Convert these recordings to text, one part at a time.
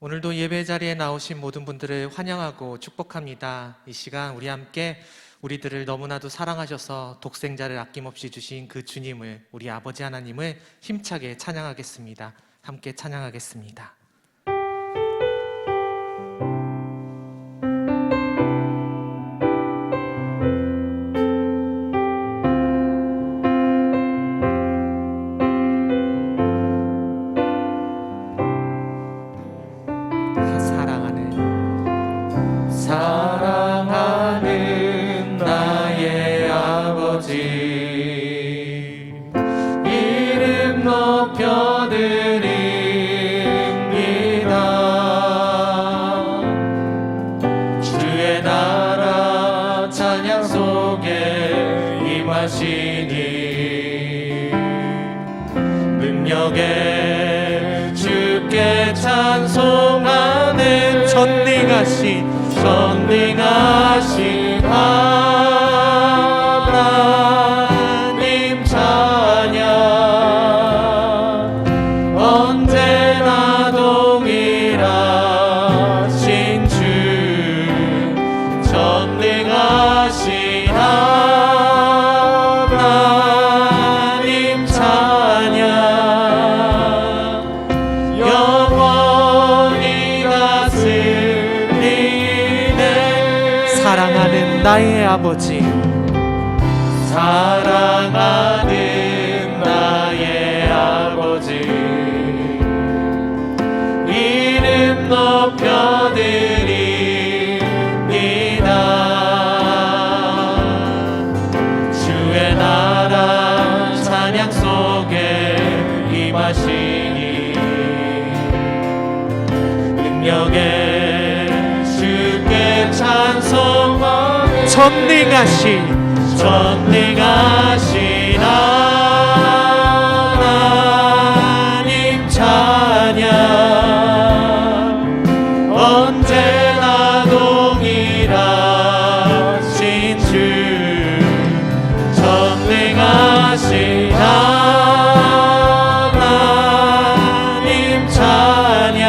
오늘도 예배 자리에 나오신 모든 분들을 환영하고 축복합니다. 이 시간 우리 함께 우리들을 너무나도 사랑하셔서 독생자를 아낌없이 주신 그 주님을, 우리 아버지 하나님을 힘차게 찬양하겠습니다. 함께 찬양하겠습니다. 사랑하는 나의 아버지, 이름 높여드립니다. 주의 나라 찬양 속에 임하시니 능력에 주께 찬송하는 전능하신 하나님 찬양, 언제나 동일하신 주, 전능하신 하나님 찬양, 영원히 다스리네. 사랑하는 나의 아버지, 사랑하는 나의 아버지, 이름 높여드립니다. 주의 나라 찬양 속에 임하시니 능력에 주께 찬송하네. 전능하신 하나님 찬양, 언제나 동일하신 주, 전능하신 하나님 찬양,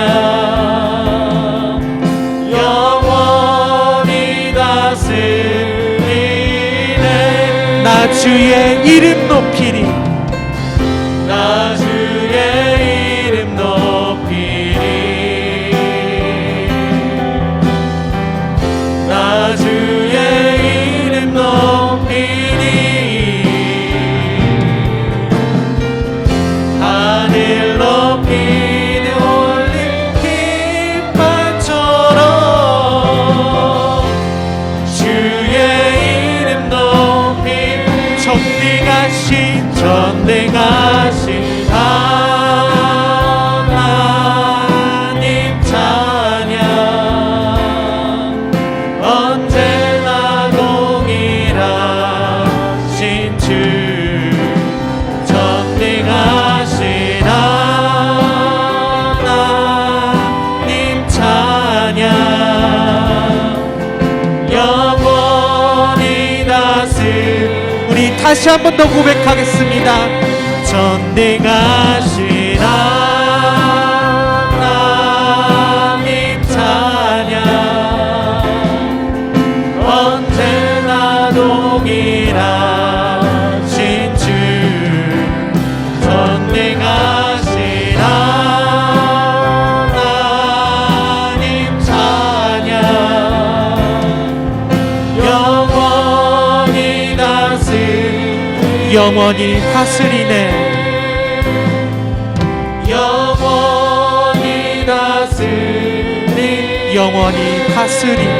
영원히 다스리네. 나 주의 이름 높이리. 나 주의 이름 높이리. 나 주의 이름 높이리. 하늘 높이 올린 깃발처럼 주의 이름 높이. 전능하신 하나님 찬양, 언제나 동일하신 주, 전능하신 하나님 찬양, 영원히 다스리네. 우리 다시 한 번 더 고백하겠습니다. 전능하신 하나님 찬양, 언제나 동일하신 주, 전능하신 하나님 찬양, 영원히 다스리네. 영원히 다스리네. 영원히 다스리네. 영원히 다스리네.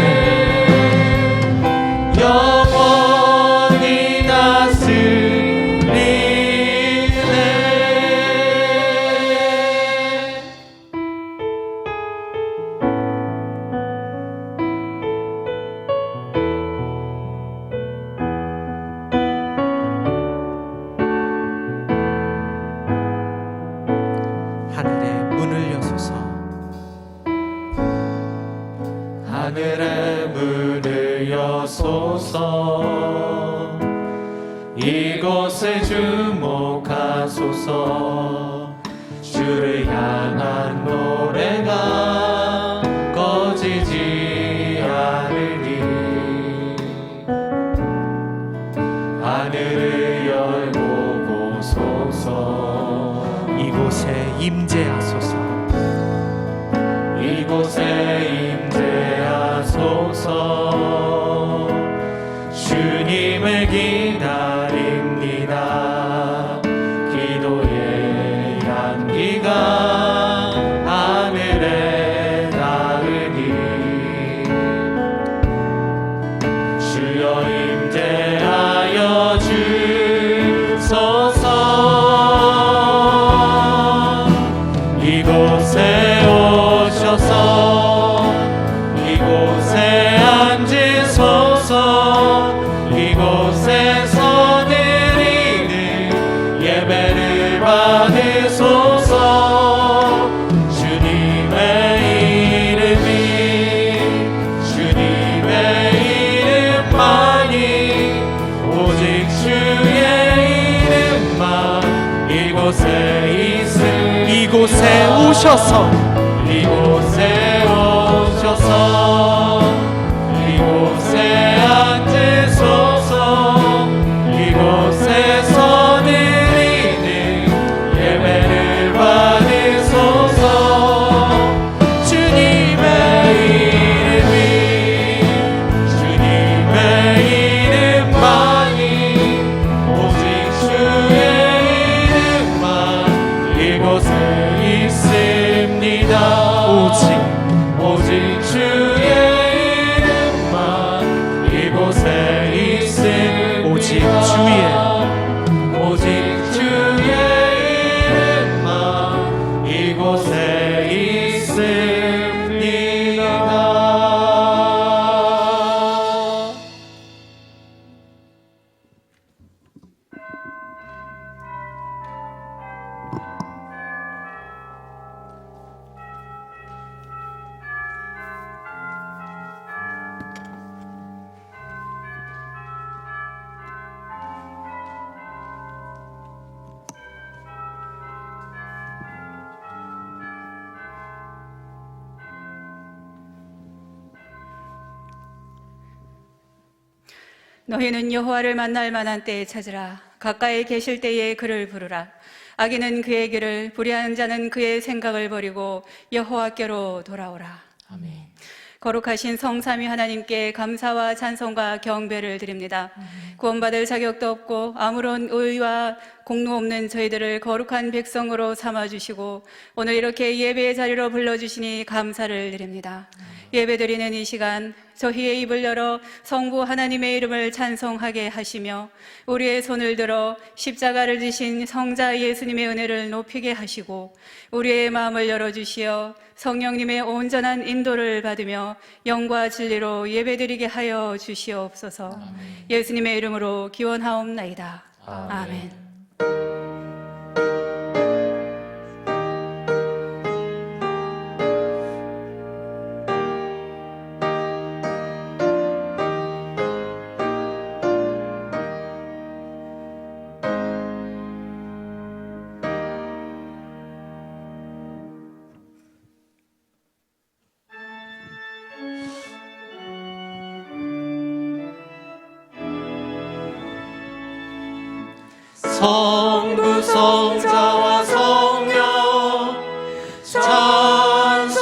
영원히 다스리네. 하늘의 문을 여소서. 하늘의 문을 여소서. 이곳에 주목하소서. 주를 향한 노래가 임재하소서. 이곳에 임재하소서. 주님을 기다립니다. 기도의 향기가 하늘에 닿으니 주여 임재하여 주소서. 이곳에 오셔서 이곳에 앉으소서. 이곳에서 드리는 예배를 받으소서. 주님의 이름이 주님의 이름만이 오직 주의 이름만 이곳에 있음. 이곳에 오셔서 이곳에 오셔서 이곳에 앉으소서. 이곳에서 드리는 예배를 받으소서. 주님의 이름이 주님의 이름만이 오직 주의 이름만 이곳에 있습니다. 오직 주의 이름만 이곳에 있습니다. 오직 주의 이름만 이곳에 있습니다. 너희는 여호와를 만날 만한 때에 찾으라. 가까이 계실 때에 그를 부르라. 악인은 그의 길을, 불의한 자는 그의 생각을 버리고 여호와께로 돌아오라. 아멘. 거룩하신 성삼위 하나님께 감사와 찬송과 경배를 드립니다. 구원받을 자격도 없고 아무런 의와 공로 없는 저희들을 거룩한 백성으로 삼아주시고 오늘 이렇게 예배의 자리로 불러주시니 감사를 드립니다. 예배드리는 이 시간 저희의 입을 열어 성부 하나님의 이름을 찬송하게 하시며 우리의 손을 들어 십자가를 지신 성자 예수님의 은혜를 높이게 하시고 우리의 마음을 열어주시어 성령님의 온전한 인도를 받으며 영과 진리로 예배드리게 하여 주시옵소서. 예수님의 이름으로 기원하옵나이다. 아멘. 성부 성자와 성령 찬송과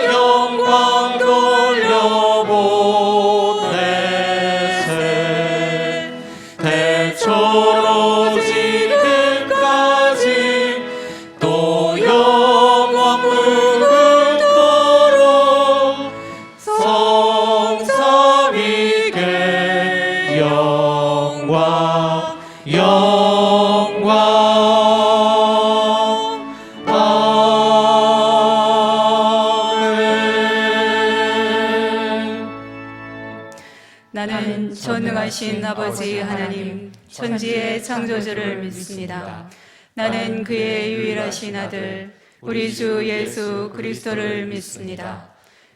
영광 돌려보내세. 대초로 지금까지 또 영원 무궁토록 성삼위께 영광 아멘. 나는 전능하신 아버지 하나님 천지의 창조주를 믿습니다. 나는 그의 유일하신 아들 우리 주 예수 그리스도를 믿습니다.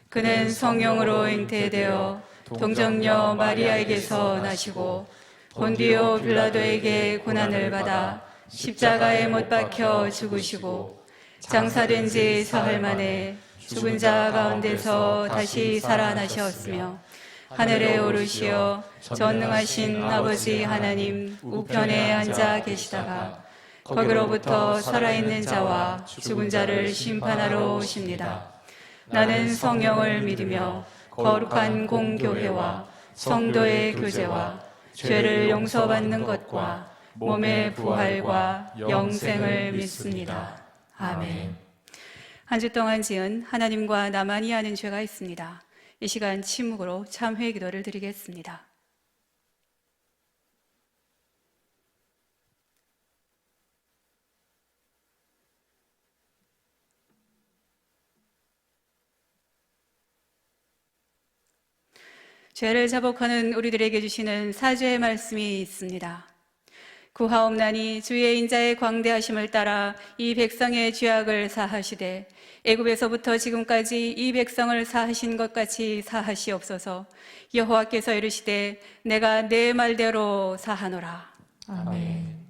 그는 성령으로 잉태되어 동정녀 마리아에게서 나시고 본디오 빌라도에게 고난을 받아 십자가에 못 박혀 죽으시고 장사된 지 사흘 만에 죽은 자 가운데서 다시 살아나셨으며 하늘에 오르시어 전능하신 아버지 하나님 우편에 앉아 계시다가 거기로부터 살아있는 자와 죽은 자를 심판하러 오십니다. 나는 성령을 믿으며 거룩한 공교회와 성도의 교제와 죄를 용서받는 것과 몸의 부활과 영생을 믿습니다. 아멘. 한 주 동안 지은 하나님과 나만이 아는 죄가 있습니다. 이 시간 침묵으로 참회 기도를 드리겠습니다. 죄를 자복하는 우리들에게 주시는 사죄의 말씀이 있습니다. 구하옵나니 주의 인자의 광대하심을 따라 이 백성의 죄악을 사하시되 애굽에서부터 지금까지 이 백성을 사하신 것 같이 사하시옵소서. 여호와께서 이르시되 내가 내 말대로 사하노라. 아멘.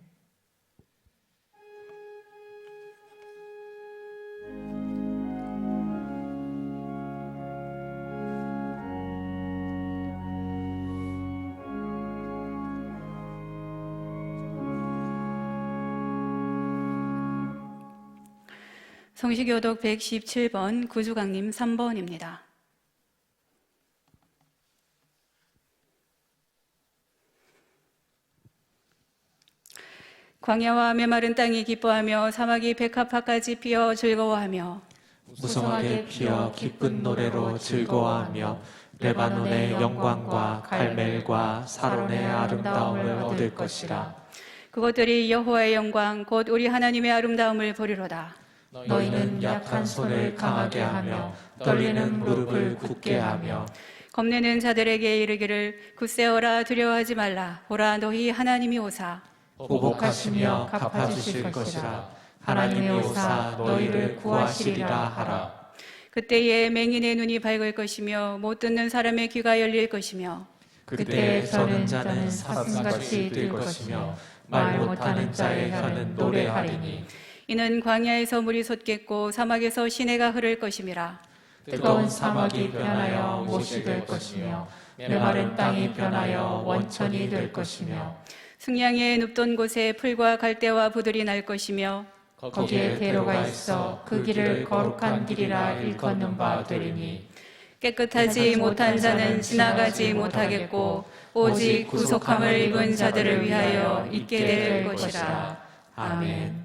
성시교독 117번 구주강림 3번입니다. 광야와 메마른 땅이 기뻐하며 사막이 백합화까지 피어 즐거워하며 무성하게 피어 기쁜 노래로 즐거워하며 레바논의 영광과 갈멜과 사론의 아름다움을 얻을 것이라. 그것들이 여호와의 영광 곧 우리 하나님의 아름다움을 보리로다. 너희는 약한 손을 강하게 하며 떨리는 무릎을 굳게 하며 겁내는 자들에게 이르기를 굳세어라 두려워하지 말라. 보라 너희 하나님이 오사 보복하시며 갚아주실 것이라. 하나님이 오사 너희를 구하시리라 하라. 그때에 맹인의 눈이 밝을 것이며 못 듣는 사람의 귀가 열릴 것이며 그때 서는 자는 사슴같이 뛸 것이며 말 못하는 자의 혀는 노래하리니 이는 광야에서 물이 솟겠고 사막에서 시내가 흐를 것임이라. 뜨거운 사막이 변하여 못이 될 것이며 메마른 땅이 변하여 원천이 될 것이며 승량에 눕던 곳에 풀과 갈대와 부들이 날 것이며 거기에 대로가 있어 그 길을 거룩한 길이라 일컫는 바 되리니 깨끗하지 못한 자는 지나가지 못하겠고 오직 구속함을 입은 자들을 위하여 있게 될 것이라. 아멘.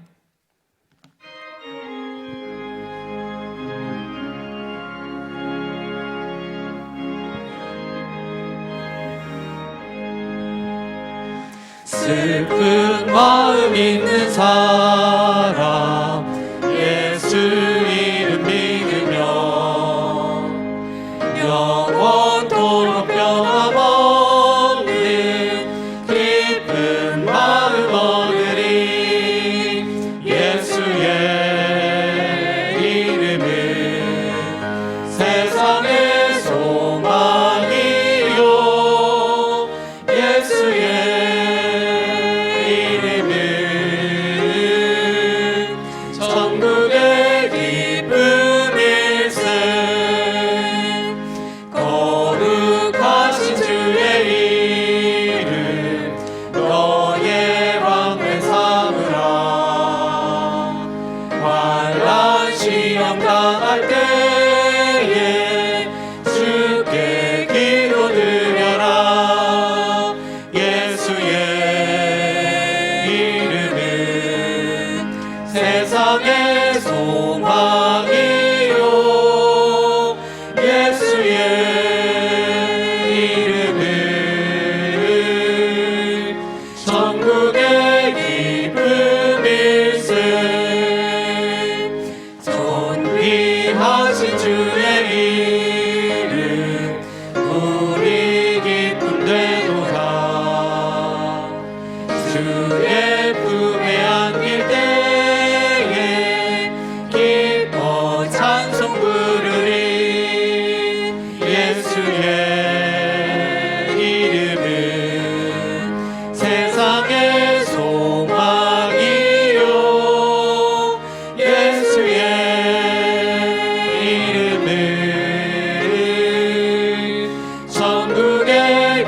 슬픈 마음 있는 사람 예수 이름 믿으며 영원토록 변함없는 깊은 마음 얻으리. 예수의 이름은 세상의 소망이요 예수의 천국의 기쁨일세. 거룩하신 주의 이름 너의 왕을 삼으라. 환난 시험 당할 때에 주께 기도드려라. 예수의 이름은 세상의 소망이요 예수의 이름은 천국의 기쁨일세. 존귀하신 주의 이름 우리 기쁨 되도다. 주의 품에 안길 때에 기뻐 찬송 부르리. 예수의 이름은 세상의 소망이요 예수의 이름은 천국의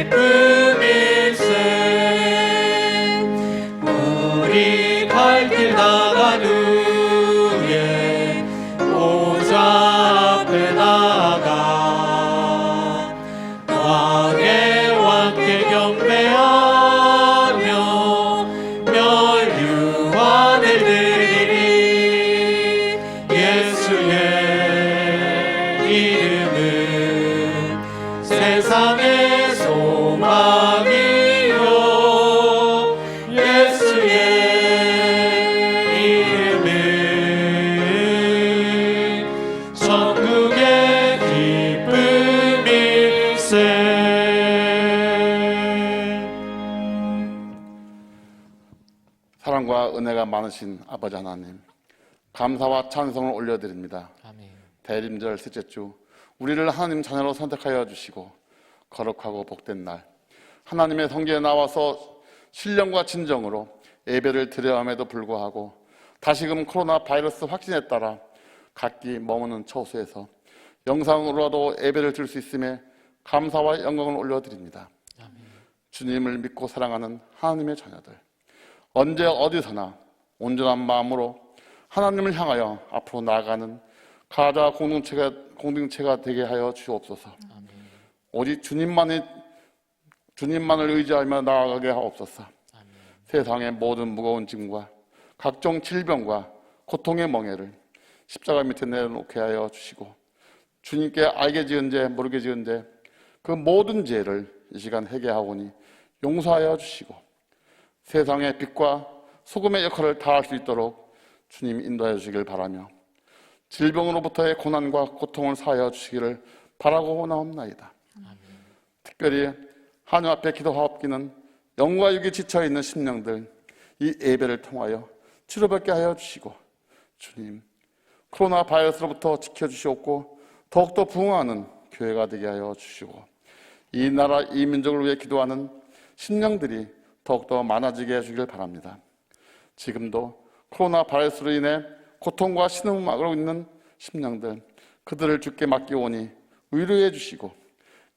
기쁨일세. 우리 은혜가 많으신 아버지 하나님, 감사와 찬송을 올려드립니다. 아멘. 대림절 셋째 주, 우리를 하나님 자녀로 선택하여 주시고 거룩하고 복된 날, 하나님의 성전에 나와서 신령과 진정으로 예배를 드려야 함에도 불구하고 다시금 코로나 바이러스 확진에 따라 각기 머무는 처소에서 영상으로라도 예배를 드릴 수 있음에 감사와 영광을 올려드립니다. 아멘. 주님을 믿고 사랑하는 하나님의 자녀들, 언제 어디서나 온전한 마음으로 하나님을 향하여 앞으로 나아가는 가자 공동체가 되게 하여 주옵소서. 아멘. 오직 주님만을 의지하며 나아가게 하옵소서. 아멘. 세상의 모든 무거운 짐과 각종 질병과 고통의 멍에를 십자가 밑에 내려놓게 하여 주시고, 주님께 알게 지은 죄 모르게 지은 죄 그 모든 죄를 이 시간 회개하오니 용서하여 주시고, 세상의 빛과 소금의 역할을 다할 수 있도록 주님 인도하여 주시길 바라며, 질병으로부터의 고난과 고통을 사하여 주시기를 바라고 나옵나이다. 특별히 하나님 앞에 기도하옵기는 영과 육이 지쳐있는 심령들, 이 예배를 통하여 치료받게 하여 주시고, 주님 코로나 바이러스로부터 지켜주시옵고 더욱더 부흥하는 교회가 되게 하여 주시고, 이 나라 이 민족을 위해 기도하는 심령들이 더욱더 많아지게 해주길 바랍니다. 지금도 코로나 바이러스로 인해 고통과 신음을 하고 있는 심령들, 그들을 주께 맡기오니 위로해 주시고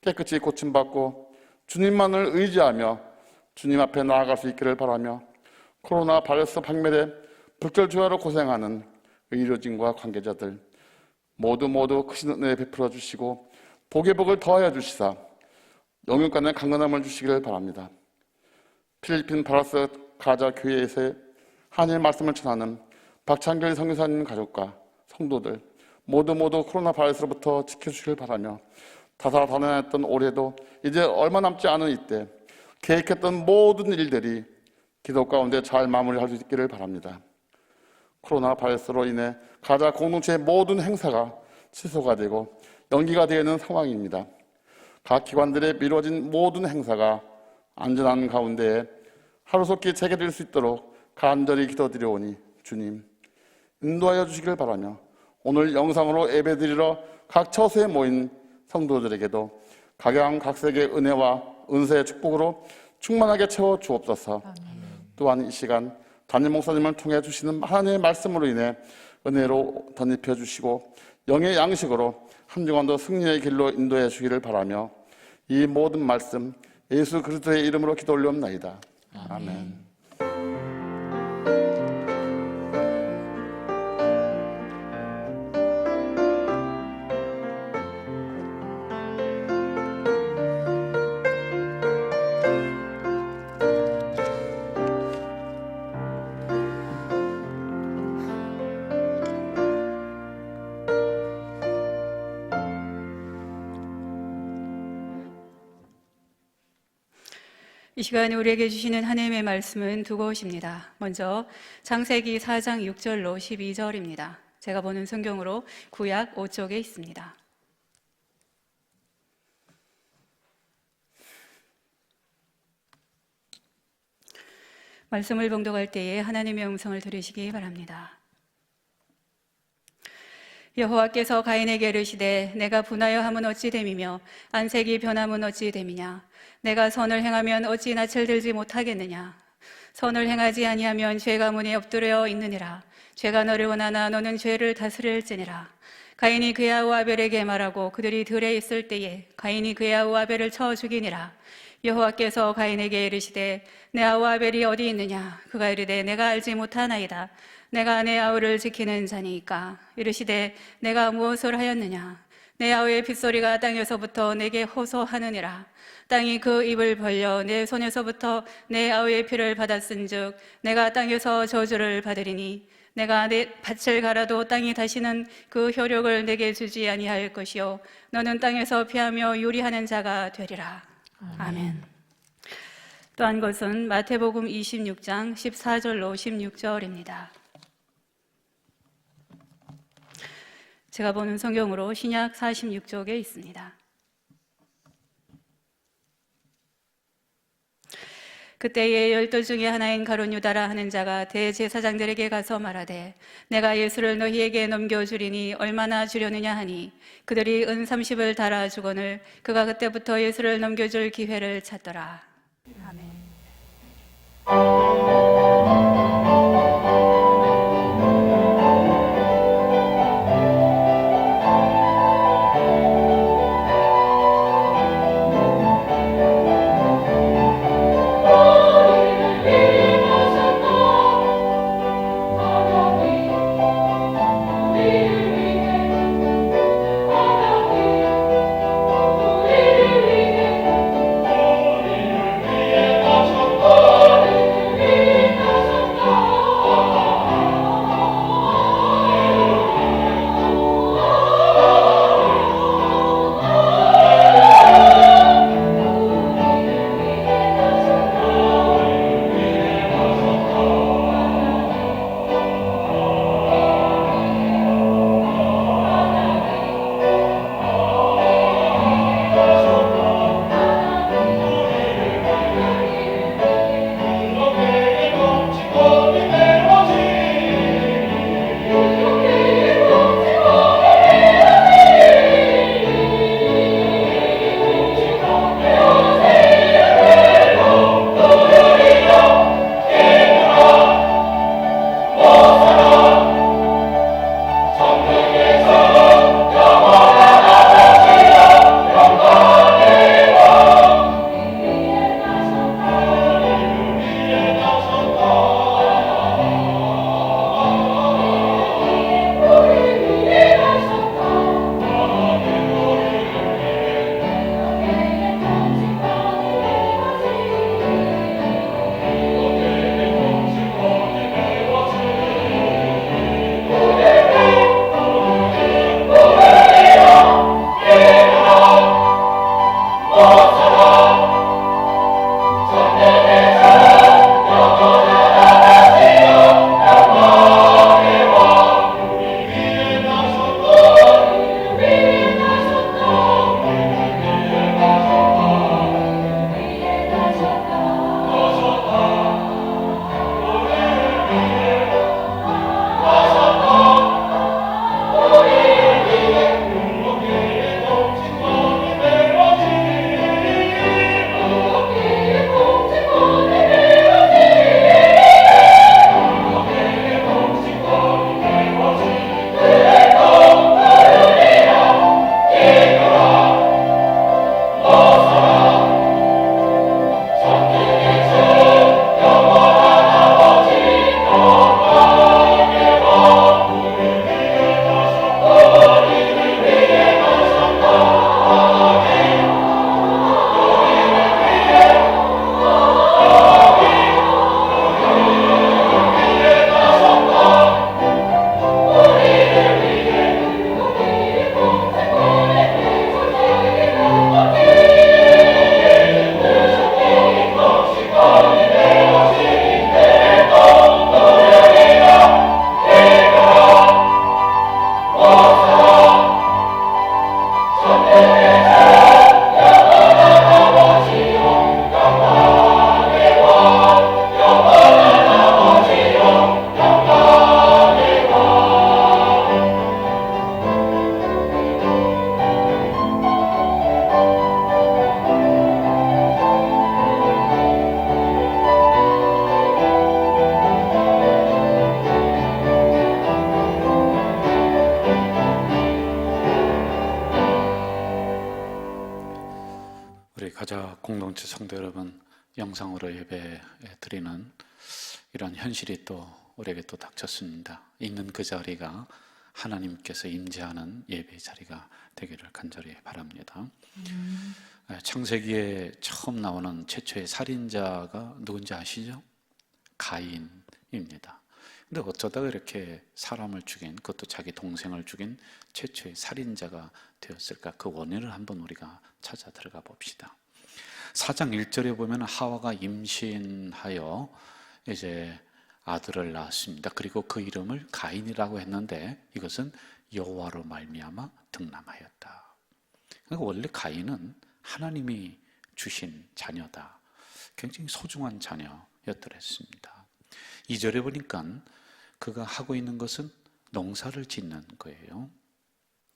깨끗이 고침받고 주님만을 의지하며 주님 앞에 나아갈 수 있기를 바라며, 코로나 바이러스 박멸에 불철주야로 고생하는 의료진과 관계자들 모두 크신 은혜 베풀어 주시고 복의 복을 더하여 주시사 영육간의 강건함을 주시기를 바랍니다. 필리핀 바라스 가자 교회에서의 하나님의 말씀을 전하는 박찬결 선교사님 가족과 성도들 모두 코로나 바이러스로부터 지켜주시길 바라며, 다사다난했던 올해도 이제 얼마 남지 않은 이때 계획했던 모든 일들이 기도 가운데 잘 마무리할 수 있기를 바랍니다. 코로나 바이러스로 인해 가자 공동체의 모든 행사가 취소가 되고 연기가 되어 있는 상황입니다. 각 기관들의 미뤄진 모든 행사가 안전한 가운데 하루속히 재개될 수 있도록 간절히 기도드려오니 주님 인도하여 주시길 바라며, 오늘 영상으로 예배드리러 각 처소에 모인 성도들에게도 각양각색의 은혜와 은혜의 축복으로 충만하게 채워 주옵소서. 또한 이 시간 담임 목사님을 통해 주시는 하나님의 말씀으로 인해 은혜로 덧입혀 주시고 영의 양식으로 한 주간도 승리의 길로 인도해 주기를 바라며, 이 모든 말씀 예수 그리스도의 이름으로 기도 올리옵나이다. 아멘. 이 시간에 우리에게 주시는 하나님의 말씀은 두 곳입니다. 먼저 창세기 4장 6절로 12절입니다. 제가 보는 성경으로 구약 5쪽에 있습니다. 말씀을 봉독할 때에 하나님의 음성을 들으시기 바랍니다. 여호와께서 가인에게 이르시되 내가 분하여 함은 어찌 됨이며 안색이 변함은 어찌 됨이냐. 내가 선을 행하면 어찌 낯을 들지 못하겠느냐. 선을 행하지 아니하면 죄가 문에 엎드려 있느니라. 죄가 너를 원하나 너는 죄를 다스릴지니라. 가인이 그의 아우 아벨에게 말하고 그들이 들에 있을 때에 가인이 그의 아우 아벨을 쳐 죽이니라. 여호와께서 가인에게 이르시되 내 아우 아벨이 어디 있느냐. 그가 이르되 내가 알지 못하나이다. 내가 내 아우를 지키는 자니까. 이르시되 내가 무엇을 하였느냐. 내 아우의 빗소리가 땅에서부터 내게 호소하느니라. 땅이 그 입을 벌려 내 손에서부터 내 아우의 피를 받았은즉 내가 땅에서 저주를 받으리니 내가 내 밭을 갈아도 땅이 다시는 그 효력을 내게 주지 아니할 것이요 너는 땅에서 피하며 유리하는 자가 되리라. 아멘. 또 한 것은 마태복음 26장 14절로 16절입니다. 제가 보는 성경으로 신약 46쪽에 있습니다. 그때에 12 중에 하나인 가룟 유다라 하는 자가 대제사장들에게 가서 말하되 내가 예수를 너희에게 넘겨주리니 얼마나 주려느냐 하니 그들이 은 30을 달아 주거늘 그가 그때부터 예수를 넘겨줄 기회를 찾더라. 아멘. 공동체 성도 여러분, 영상으로 예배 드리는 이런 현실이 또 우리에게 또 닥쳤습니다. 있는 그 자리가 하나님께서 임재하는 예배 자리가 되기를 간절히 바랍니다. 창세기에 처음 나오는 최초의 살인자가 누군지 아시죠? 가인입니다. 근데 어쩌다가 이렇게 사람을 죽인, 그것도 자기 동생을 죽인 최초의 살인자가 되었을까? 그 원인을 한번 우리가 찾아 들어가 봅시다. 4장 1절에 보면 하와가 임신하여 이제 아들을 낳았습니다. 그리고 그 이름을 가인이라고 했는데 이것은 여호와로 말미암아 등남하였다. 그러니까 원래 가인은 하나님이 주신 자녀다. 굉장히 소중한 자녀였더랬습니다. 2절에 보니까 그가 하고 있는 것은 농사를 짓는 거예요.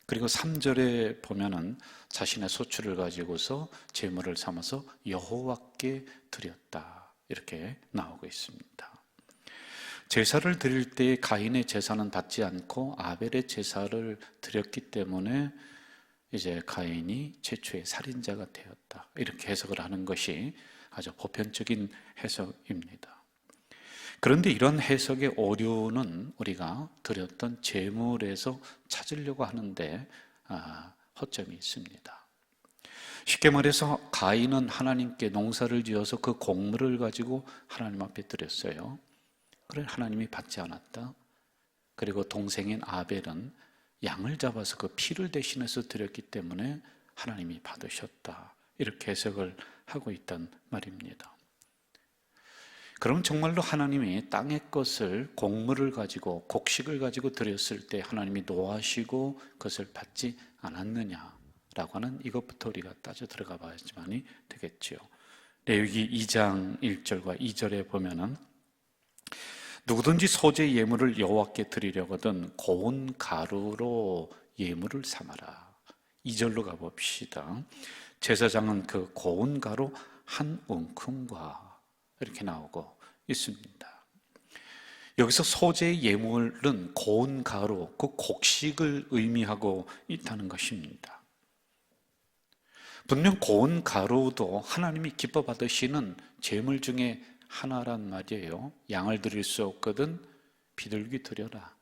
그리고 3절에 보면은 자신의 소출을 가지고서 제물을 삼아서 여호와께 드렸다, 이렇게 나오고 있습니다. 제사를 드릴 때 가인의 제사는 받지 않고 아벨의 제사를 드렸기 때문에 이제 가인이 최초의 살인자가 되었다, 이렇게 해석을 하는 것이 아주 보편적인 해석입니다. 그런데 이런 해석의 오류는 우리가 드렸던 제물에서 찾으려고 하는데 허점이 있습니다. 쉽게 말해서 가인은 하나님께 농사를 지어서 그 곡물을 가지고 하나님 앞에 드렸어요. 그래 하나님이 받지 않았다. 그리고 동생인 아벨은 양을 잡아서 그 피를 대신해서 드렸기 때문에 하나님이 받으셨다, 이렇게 해석을 하고 있단 말입니다. 그럼 정말로 하나님이 땅의 것을, 곡물을 가지고, 곡식을 가지고 드렸을 때 하나님이 노하시고 그것을 받지 않았느냐라고 하는 이것부터 우리가 따져 들어가 봐야지만이 되겠죠. 레위기 2장 1절과 2절에 보면은 누구든지 소재 예물을 여호와께 드리려거든 고운 가루로 예물을 삼아라. 2절로 가봅시다. 제사장은 그 고운 가루 한 웅큼과 이렇게 나오고 있습니다. 여기서 소재 예물은 고운 가루, 그 곡식을 의미하고 있다는 것입니다. 분명 고운 가루도 하나님이 기뻐 받으시는 제물 중에 하나란 말이에요. 양을 드릴 수 없거든 비둘기 드려라.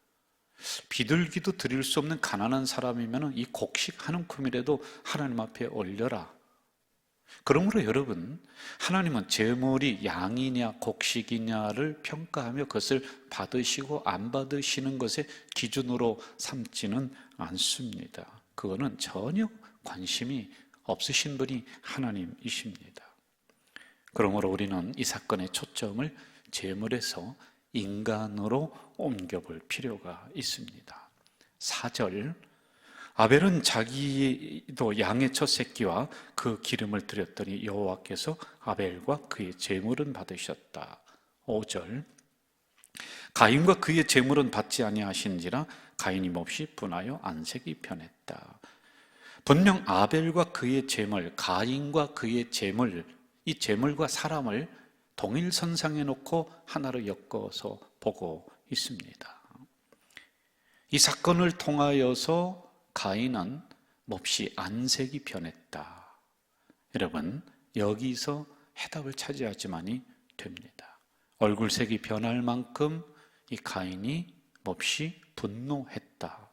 비둘기도 드릴 수 없는 가난한 사람이면 이 곡식 한 움큼이라도 하나님 앞에 올려라. 그러므로 여러분, 하나님은 제물이 양이냐 곡식이냐를 평가하며 그것을 받으시고 안 받으시는 것의 기준으로 삼지는 않습니다. 그거는 전혀 관심이 없으신 분이 하나님이십니다. 그러므로 우리는 이 사건의 초점을 제물에서 인간으로 옮겨볼 필요가 있습니다. 4절, 아벨은 자기도 양의 첫 새끼와 그 기름을 드렸더니 여호와께서 아벨과 그의 제물은 받으셨다. 5절, 가인과 그의 제물은 받지 아니하신지라 가인이 몹시 분하여 안색이 변했다. 분명 아벨과 그의 제물, 가인과 그의 제물, 이 제물과 사람을 동일선상에 놓고 하나로 엮어서 보고 있습니다. 이 사건을 통하여서 가인은 몹시 안색이 변했다. 여러분, 여기서 해답을 차지하지만이 됩니다. 얼굴색이 변할 만큼 이 가인이 몹시 분노했다.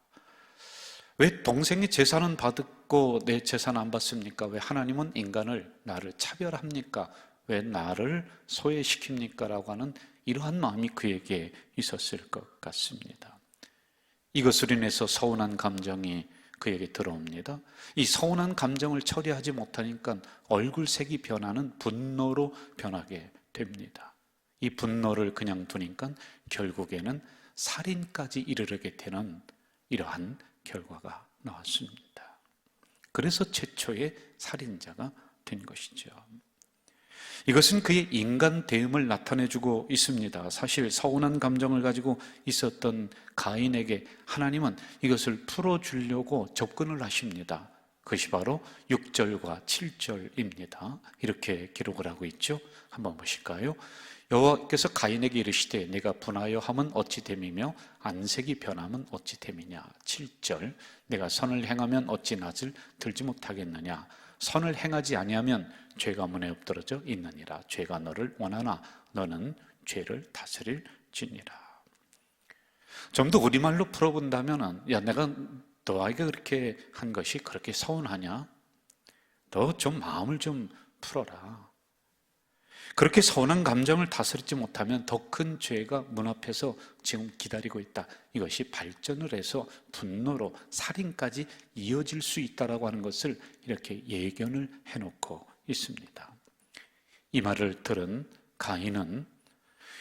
왜 동생의 제사는 받고 내 제사는 안 받습니까? 왜 하나님은 인간을, 나를 차별합니까? 왜 나를 소외시킵니까? 라고 하는 이러한 마음이 그에게 있었을 것 같습니다. 이것으로 인해서 서운한 감정이 그에게 들어옵니다. 이 서운한 감정을 처리하지 못하니까 얼굴색이 변하는 분노로 변하게 됩니다. 이 분노를 그냥 두니까 결국에는 살인까지 이르게 되는 이러한 결과가 나왔습니다. 그래서 최초의 살인자가 된 것이죠. 이것은 그의 인간 대음을 나타내주고 있습니다. 사실 서운한 감정을 가지고 있었던 가인에게 하나님은 이것을 풀어주려고 접근을 하십니다. 그것이 바로 6절과 7절입니다. 이렇게 기록을 하고 있죠. 한번 보실까요? 여호와께서 가인에게 이르시되 내가 분하여 함은 어찌 됨이며 안색이 변함은 어찌 됨이냐. 7절, 내가 선을 행하면 어찌 낯을 들지 못하겠느냐. 선을 행하지 아니하면 죄가 문에 엎드러져 있느니라. 죄가 너를 원하나 너는 죄를 다스릴지니라. 좀 더 우리말로 풀어본다면, 야, 내가 너에게 그렇게 한 것이 그렇게 서운하냐? 너 좀 마음을 좀 풀어라. 그렇게 서운한 감정을 다스리지 못하면 더 큰 죄가 문 앞에서 지금 기다리고 있다. 이것이 발전을 해서 분노로 살인까지 이어질 수 있다라고 하는 것을 이렇게 예견을 해놓고 있습니다. 이 말을 들은 가인은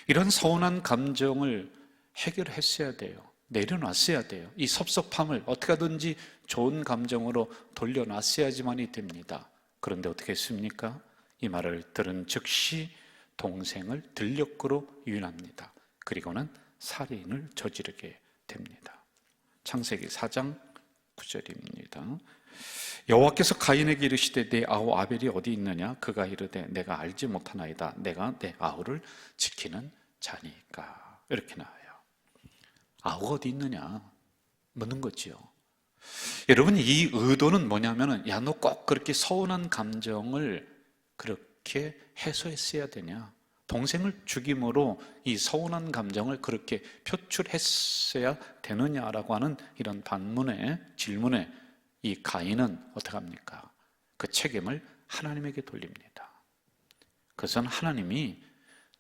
이런 서운한 감정을 해결했어야 돼요. 내려놨어야 돼요. 이 섭섭함을 어떻게 하든지 좋은 감정으로 돌려놨어야지만이 됩니다. 그런데 어떻게 했습니까? 이 말을 들은 즉시 동생을 들녘으로 유인합니다. 그리고는 살인을 저지르게 됩니다. 창세기 4장 9절입니다. 여호와께서 가인에게 이르시되 내 아우 아벨이 어디 있느냐? 그가 이르되 내가 알지 못하나이다. 내가 내 아우를 지키는 자니까. 이렇게 나와요. 아우가 어디 있느냐? 묻는 거지요. 여러분, 이 의도는 뭐냐면은, 야, 너 꼭 그렇게 서운한 감정을 그렇게 해소했어야 되냐? 동생을 죽임으로 이 서운한 감정을 그렇게 표출했어야 되느냐라고 하는 이런 질문에 이 가인은 어떻게 합니까? 그 책임을 하나님에게 돌립니다. 그것은 하나님이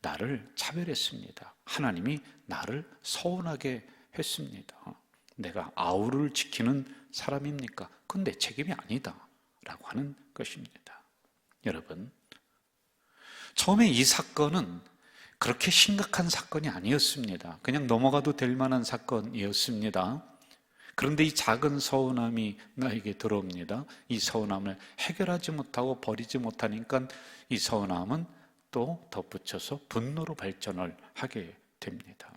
나를 차별했습니다. 하나님이 나를 서운하게 했습니다. 내가 아우를 지키는 사람입니까? 그건 내 책임이 아니다 라고 하는 것입니다. 여러분, 처음에 이 사건은 그렇게 심각한 사건이 아니었습니다. 그냥 넘어가도 될 만한 사건이었습니다. 그런데 이 작은 서운함이 나에게 들어옵니다. 이 서운함을 해결하지 못하고 버리지 못하니까 이 서운함은 또 덧붙여서 분노로 발전을 하게 됩니다.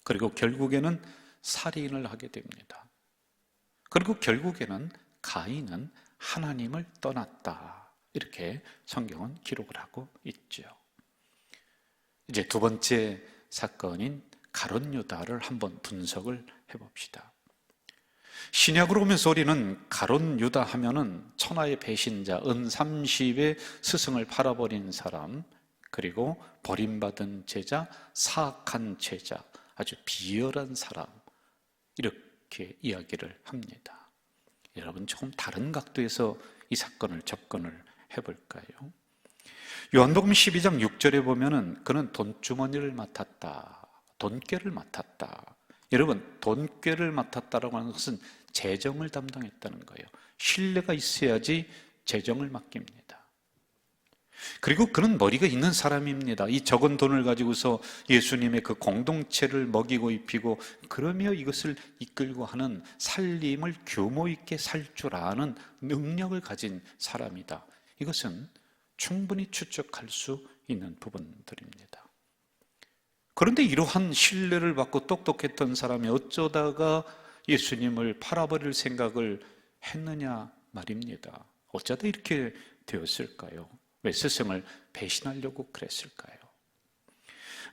그리고 결국에는 살인을 하게 됩니다. 그리고 결국에는 가인은 하나님을 떠났다. 이렇게 성경은 기록을 하고 있죠. 이제 두 번째 사건인 가룟 유다를 한번 분석을 해봅시다. 신약으로 오면서 우리는 가룟 유다 하면은 천하의 배신자, 은 30의 스승을 팔아버린 사람, 그리고 버림받은 제자, 사악한 제자, 아주 비열한 사람, 이렇게 이야기를 합니다. 여러분, 조금 다른 각도에서 이 사건을 접근을 해볼까요? 요한복음 12장 6절에 보면은 그는 돈주머니를 맡았다, 돈꾀를 맡았다. 여러분, 돈꾀를 맡았다라고 하는 것은 재정을 담당했다는 거예요. 신뢰가 있어야지 재정을 맡깁니다. 그리고 그는 머리가 있는 사람입니다. 이 적은 돈을 가지고서 예수님의 그 공동체를 먹이고 입히고 그러며 이것을 이끌고 하는 살림을 규모 있게 살 줄 아는 능력을 가진 사람이다. 이것은 충분히 추측할 수 있는 부분들입니다. 그런데 이러한 신뢰를 받고 똑똑했던 사람이 어쩌다가 예수님을 팔아버릴 생각을 했느냐 말입니다. 어쩌다 이렇게 되었을까요? 왜 스승을 배신하려고 그랬을까요?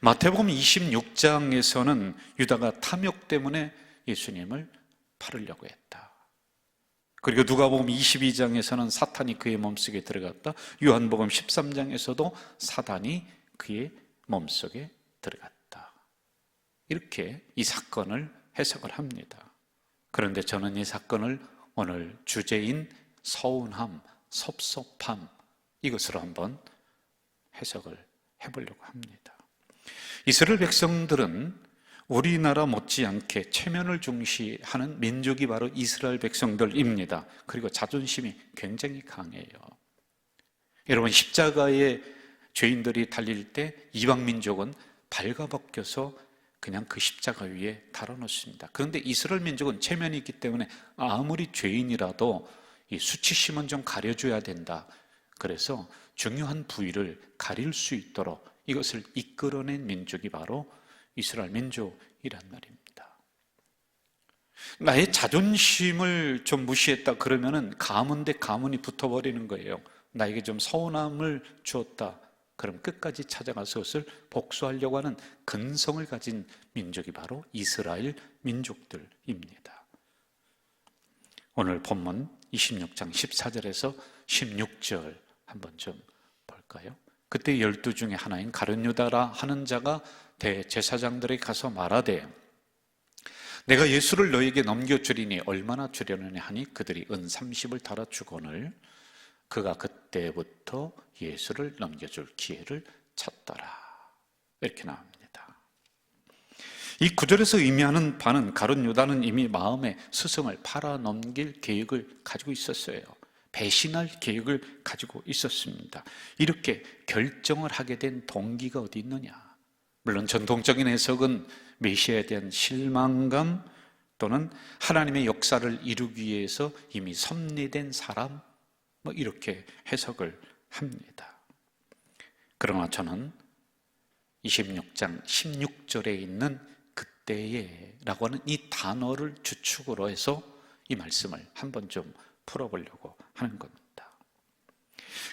마태복음 26장에서는 유다가 탐욕 때문에 예수님을 팔으려고 했다. 그리고 누가복음 22장에서는 사탄이 그의 몸속에 들어갔다. 요한복음 13장에서도 사단이 그의 몸속에 들어갔다. 이렇게 이 사건을 해석을 합니다. 그런데 저는 이 사건을 오늘 주제인 서운함, 섭섭함, 이것으로 한번 해석을 해보려고 합니다. 이스라엘 백성들은 우리나라 못지않게 체면을 중시하는 민족이 바로 이스라엘 백성들입니다. 그리고 자존심이 굉장히 강해요. 여러분, 십자가에 죄인들이 달릴 때 이방 민족은 발가벗겨서 그냥 그 십자가 위에 달아놓습니다. 그런데 이스라엘 민족은 체면이 있기 때문에 아무리 죄인이라도 이 수치심은 좀 가려줘야 된다. 그래서 중요한 부위를 가릴 수 있도록 이것을 이끌어낸 민족이 바로 이스라엘 민족이란 말입니다. 나의 자존심을 좀 무시했다 그러면은 가문 대 가문이 붙어버리는 거예요. 나에게 좀 서운함을 주었다. 그럼 끝까지 찾아가서 그것을 복수하려고 하는 근성을 가진 민족이 바로 이스라엘 민족들입니다. 오늘 본문 26장 14절에서 16절 한번 좀 볼까요? 그때 12 중에 하나인 가룟 유다라 하는 자가 대제사장들에게 가서 말하되 내가 예수를 너에게 넘겨주리니 얼마나 주려느냐 하니 그들이 은 30을 달아 주거늘 그가 그때부터 예수를 넘겨줄 기회를 찾더라. 이렇게 나옵니다. 이 구절에서 의미하는 바는 가룟 유다는 이미 마음에 스승을 팔아 넘길 계획을 가지고 있었어요. 배신할 계획을 가지고 있었습니다. 이렇게 결정을 하게 된 동기가 어디 있느냐? 물론 전통적인 해석은 메시아에 대한 실망감 또는 하나님의 역사를 이루기 위해서 이미 섭리된 사람, 이렇게 해석을 합니다. 그러나 저는 26장 16절에 있는 그때에 라고 하는 이 단어를 주축으로 해서 이 말씀을 한번 좀 풀어보려고 하는 겁니다.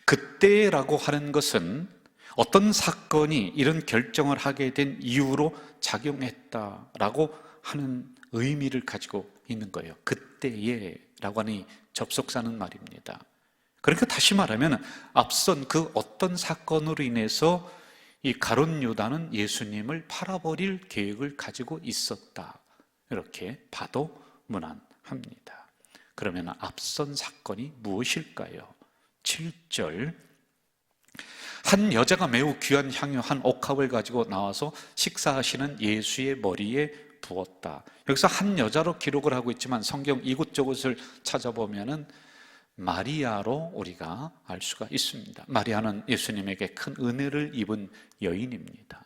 그때라고 하는 것은 어떤 사건이 이런 결정을 하게 된 이유로 작용했다라고 하는 의미를 가지고 있는 거예요. 그때에 라고 하는 이 접속사는 말입니다. 그러니까 다시 말하면 앞선 그 어떤 사건으로 인해서 이 가룟 유다는 예수님을 팔아버릴 계획을 가지고 있었다, 이렇게 봐도 무난합니다. 그러면 앞선 사건이 무엇일까요? 7절, 한 여자가 매우 귀한 향유 한 옥합을 가지고 나와서 식사하시는 예수의 머리에 부었다. 여기서 한 여자로 기록을 하고 있지만 성경 이곳저곳을 찾아보면은 마리아로 우리가 알 수가 있습니다. 마리아는 예수님에게 큰 은혜를 입은 여인입니다.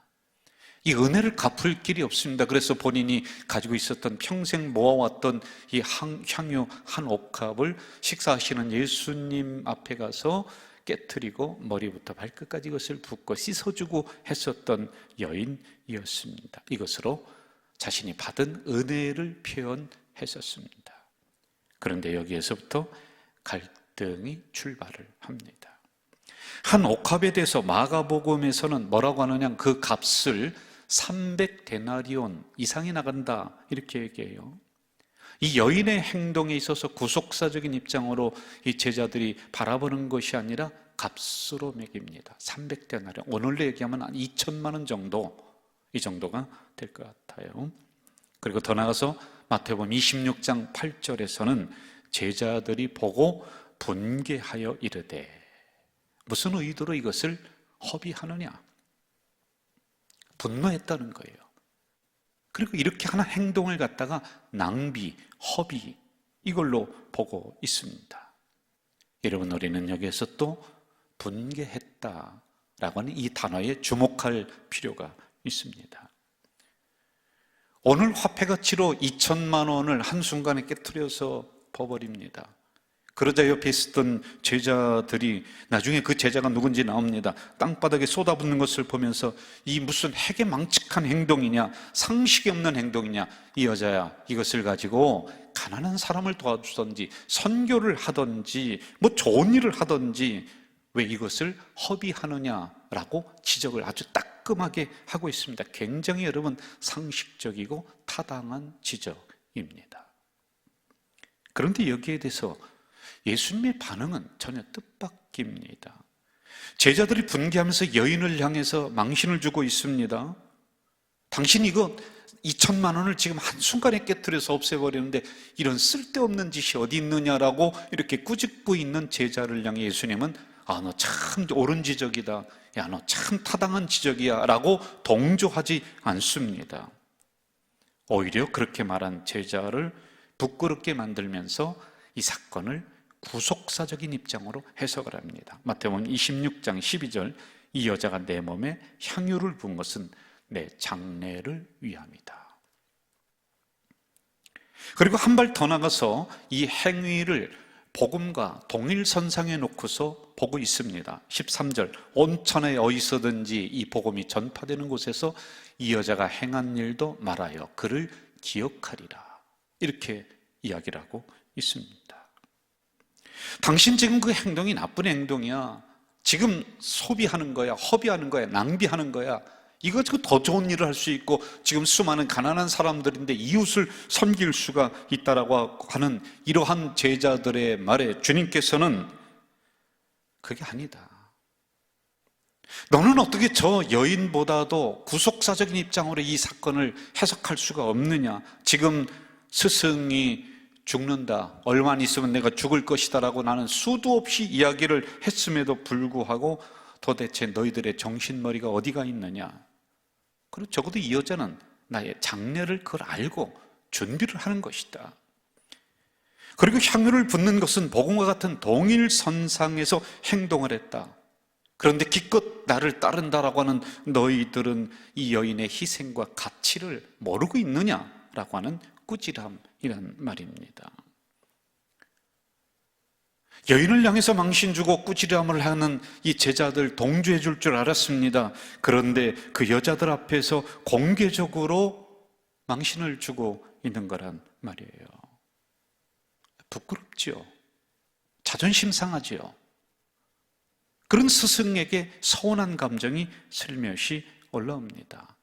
이 은혜를 갚을 길이 없습니다. 그래서 본인이 가지고 있었던 평생 모아왔던 이 향유 한 옥합을 식사하시는 예수님 앞에 가서 깨트리고 머리부터 발끝까지 이것을 붓고 씻어주고 했었던 여인이었습니다. 이것으로 자신이 받은 은혜를 표현했었습니다. 그런데 여기에서부터 갈등이 출발을 합니다. 한 옥합에 대해서 마가복음에서는 뭐라고 하느냐, 그 값을 300데나리온 이상이 나간다, 이렇게 얘기해요. 이 여인의 행동에 있어서 구속사적인 입장으로 이 제자들이 바라보는 것이 아니라 값으로 매깁니다. 300데나리온, 오늘로 얘기하면 한 2천만 원 정도, 이 정도가 될 것 같아요. 그리고 더 나아가서 마태복음 26장 8절에서는 제자들이 보고 분개하여 이르되, 무슨 의도로 이것을 허비하느냐, 분노했다는 거예요. 그리고 이렇게 하는 행동을 갖다가 낭비, 허비, 이걸로 보고 있습니다. 여러분, 우리는 여기에서 또 분개했다라고 하는 이 단어에 주목할 필요가 있습니다. 오늘 화폐 가치로 2천만 원을 한순간에 깨트려서 버버립니다. 그러자 옆에 있었던 제자들이, 나중에 그 제자가 누군지 나옵니다. 땅바닥에 쏟아붓는 것을 보면서 이 무슨 해괴망측한 행동이냐, 상식이 없는 행동이냐, 이 여자야 이것을 가지고 가난한 사람을 도와주든지 선교를 하든지 뭐 좋은 일을 하든지 왜 이것을 허비하느냐라고 지적을 아주 따끔하게 하고 있습니다. 굉장히 여러분 상식적이고 타당한 지적입니다. 그런데 여기에 대해서 예수님의 반응은 전혀 뜻밖입니다. 제자들이 분개하면서 여인을 향해서 망신을 주고 있습니다. 당신 이거 2천만 원을 지금 한순간에 깨트려서 없애버리는데 이런 쓸데없는 짓이 어디 있느냐라고 이렇게 꾸짖고 있는 제자를 향해 예수님은 너 참 옳은 지적이다, 야 너 참 타당한 지적이야 라고 동조하지 않습니다. 오히려 그렇게 말한 제자를 부끄럽게 만들면서 이 사건을 구속사적인 입장으로 해석을 합니다. 마태복음 26장 12절, 이 여자가 내 몸에 향유를 부은 것은 내 장례를 위함이다. 그리고 한 발 더 나가서 이 행위를 복음과 동일선상에 놓고서 보고 있습니다. 13절, 온천에 어디서든지 이 복음이 전파되는 곳에서 이 여자가 행한 일도 말하여 그를 기억하리라, 이렇게 이야기를 하고 있습니다. 당신 지금 그 행동이 나쁜 행동이야, 지금 소비하는 거야, 허비하는 거야, 낭비하는 거야, 이거 지금 더 좋은 일을 할 수 있고 지금 수많은 가난한 사람들인데 이웃을 섬길 수가 있다라고 하는 이러한 제자들의 말에 주님께서는 그게 아니다, 너는 어떻게 저 여인보다도 구속사적인 입장으로 이 사건을 해석할 수가 없느냐, 지금 스승이 죽는다, 얼마 있으면 내가 죽을 것이다 라고 나는 수도 없이 이야기를 했음에도 불구하고 도대체 너희들의 정신머리가 어디가 있느냐. 그리고 적어도 이 여자는 나의 장례를 그걸 알고 준비를 하는 것이다. 그리고 향유를 붓는 것은 복음과 같은 동일선상에서 행동을 했다. 그런데 기껏 나를 따른다라고 하는 너희들은 이 여인의 희생과 가치를 모르고 있느냐라고 하는 꾸지람이란 말입니다. 여인을 향해서 망신 주고 꾸지람을 하는 이 제자들 동조해 줄 줄 알았습니다. 그런데 그 여자들 앞에서 공개적으로 망신을 주고 있는 거란 말이에요. 부끄럽지요. 자존심 상하지요. 그런 스승에게 서운한 감정이 슬며시 올라옵니다.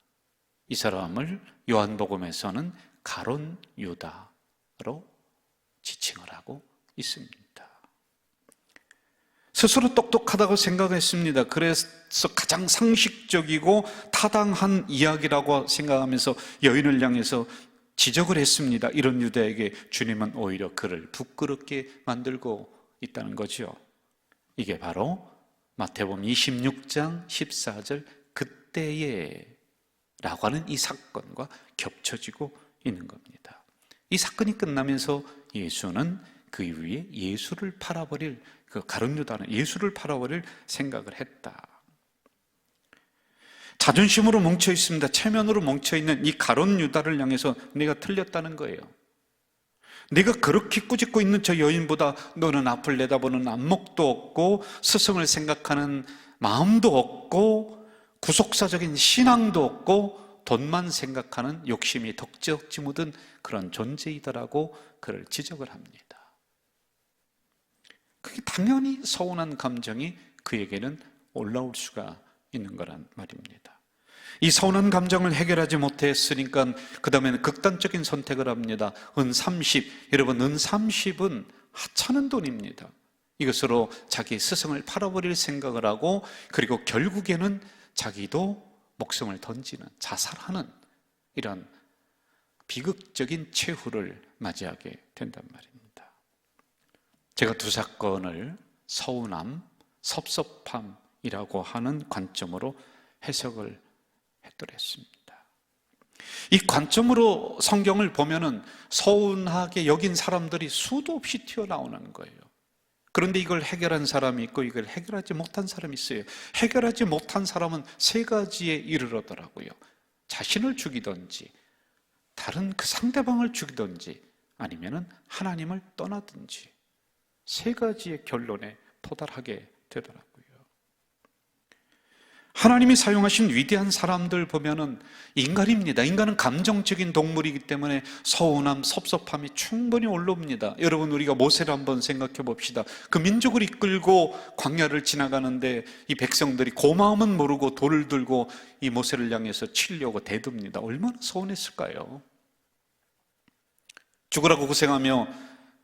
이 사람을 요한복음에서는 가론 유다로 지칭을 하고 있습니다. 스스로 똑똑하다고 생각했습니다. 그래서 가장 상식적이고 타당한 이야기라고 생각하면서 여인을 향해서 지적을 했습니다. 이런 유다에게 주님은 오히려 그를 부끄럽게 만들고 있다는 거죠. 이게 바로 마태복음 26장 14절 그때에 라고 하는 이 사건과 겹쳐지고 있는 겁니다. 이 사건이 끝나면서 예수는 그 이후에 예수를 팔아버릴, 그 가룟 유다는 예수를 팔아버릴 생각을 했다. 자존심으로 뭉쳐 있습니다. 체면으로 뭉쳐 있는 이 가룟 유다를 향해서 내가 틀렸다는 거예요. 내가 그렇게 꾸짖고 있는 저 여인보다 너는 앞을 내다보는 안목도 없고 스승을 생각하는 마음도 없고 구속사적인 신앙도 없고 돈만 생각하는 욕심이 덕지덕지 묻은 그런 존재이다라고 그를 지적을 합니다. 그게 당연히 서운한 감정이 그에게는 올라올 수가 있는 거란 말입니다. 이 서운한 감정을 해결하지 못했으니까 그 다음에는 극단적인 선택을 합니다. 은 30, 여러분 은 30은 하찮은 돈입니다. 이것으로 자기 스승을 팔아버릴 생각을 하고 그리고 결국에는 자기도 목숨을 던지는, 자살하는 이런 비극적인 최후를 맞이하게 된단 말입니다. 제가 두 사건을 서운함, 섭섭함이라고 하는 관점으로 해석을 했더랬습니다. 이 관점으로 성경을 보면은 서운하게 여긴 사람들이 수도 없이 튀어나오는 거예요. 그런데 이걸 해결한 사람이 있고 이걸 해결하지 못한 사람이 있어요. 해결하지 못한 사람은 세 가지에 이르러더라고요. 자신을 죽이든지 다른 그 상대방을 죽이든지 아니면은 하나님을 떠나든지 세 가지의 결론에 도달하게 되더라고요. 하나님이 사용하신 위대한 사람들 보면은 인간입니다. 인간은 감정적인 동물이기 때문에 서운함, 섭섭함이 충분히 올라옵니다. 여러분, 우리가 모세를 한번 생각해 봅시다. 그 민족을 이끌고 광야를 지나가는데 이 백성들이 고마움은 모르고 돌을 들고 이 모세를 향해서 치려고 대듭니다. 얼마나 서운했을까요? 죽으라고 고생하며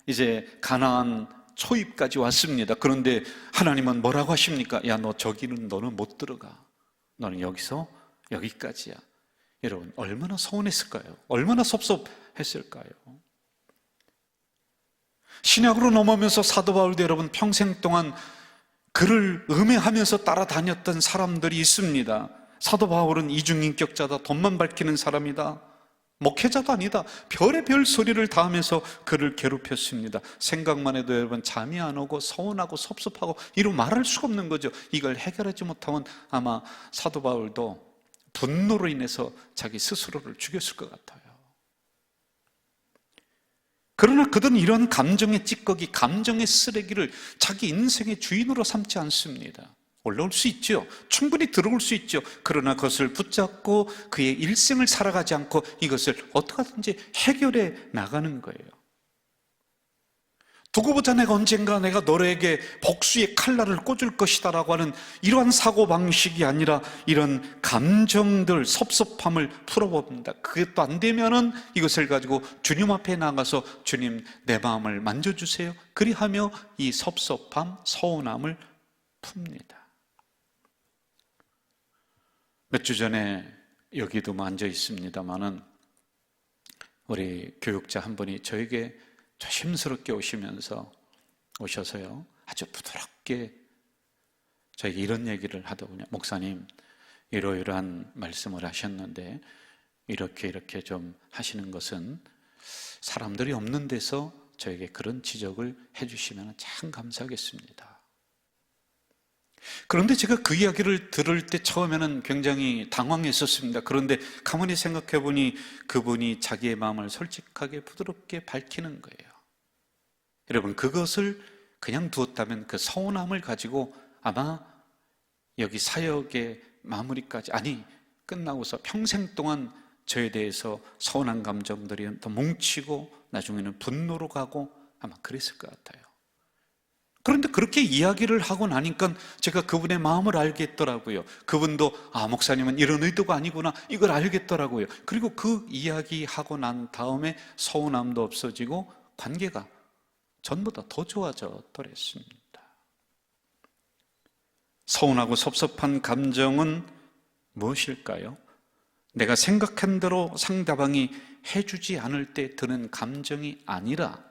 이제 가나안 초입까지 왔습니다. 그런데 하나님은 뭐라고 하십니까? 야, 너 저기는 너는 못 들어가. 너는 여기서 여기까지야. 여러분, 얼마나 서운했을까요? 얼마나 섭섭했을까요? 신약으로 넘어오면서 사도 바울도 여러분 평생 동안 그를 음해하면서 따라다녔던 사람들이 있습니다. 사도 바울은 이중인격자다, 돈만 밝히는 사람이다, 목회자도 아니다, 별의별 소리를 다 하면서 그를 괴롭혔습니다. 생각만 해도 여러분 잠이 안 오고 서운하고 섭섭하고 이루 말할 수가 없는 거죠. 이걸 해결하지 못하면 아마 사도 바울도 분노로 인해서 자기 스스로를 죽였을 것 같아요. 그러나 그들은 이런 감정의 찌꺼기, 감정의 쓰레기를 자기 인생의 주인으로 삼지 않습니다. 올라올 수 있죠. 충분히 들어올 수 있죠. 그러나 그것을 붙잡고 그의 일생을 살아가지 않고 이것을 어떻게든지 해결해 나가는 거예요. 두고 보자, 내가 언젠가 내가 너에게 복수의 칼날을 꽂을 것이다 라고 하는 이러한 사고방식이 아니라 이런 감정들, 섭섭함을 풀어봅니다. 그게 또 안 되면은 이것을 가지고 주님 앞에 나가서 주님, 내 마음을 만져주세요. 그리하며 이 섭섭함, 서운함을 풉니다. 몇 주 전에 여기도 앉아 있습니다마는 우리 교육자 한 분이 저에게 조심스럽게 오셔서요 아주 부드럽게 저에게 이런 얘기를 하더군요. 목사님, 이러이러한 말씀을 하셨는데 이렇게 좀 하시는 것은 사람들이 없는 데서 저에게 그런 지적을 해주시면 참 감사하겠습니다. 그런데 제가 그 이야기를 들을 때 처음에는 굉장히 당황했었습니다. 그런데 가만히 생각해 보니 그분이 자기의 마음을 솔직하게 부드럽게 밝히는 거예요. 여러분, 그것을 그냥 두었다면 그 서운함을 가지고 아마 여기 사역의 마무리까지, 아니 끝나고서 평생 동안 저에 대해서 서운한 감정들이 더 뭉치고 나중에는 분노로 가고 아마 그랬을 것 같아요. 그런데 그렇게 이야기를 하고 나니까 제가 그분의 마음을 알겠더라고요. 그분도 목사님은 이런 의도가 아니구나, 이걸 알겠더라고요. 그리고 그 이야기하고 난 다음에 서운함도 없어지고 관계가 전보다 더 좋아졌더랬습니다. 서운하고 섭섭한 감정은 무엇일까요? 내가 생각한 대로 상대방이 해주지 않을 때 드는 감정이 아니라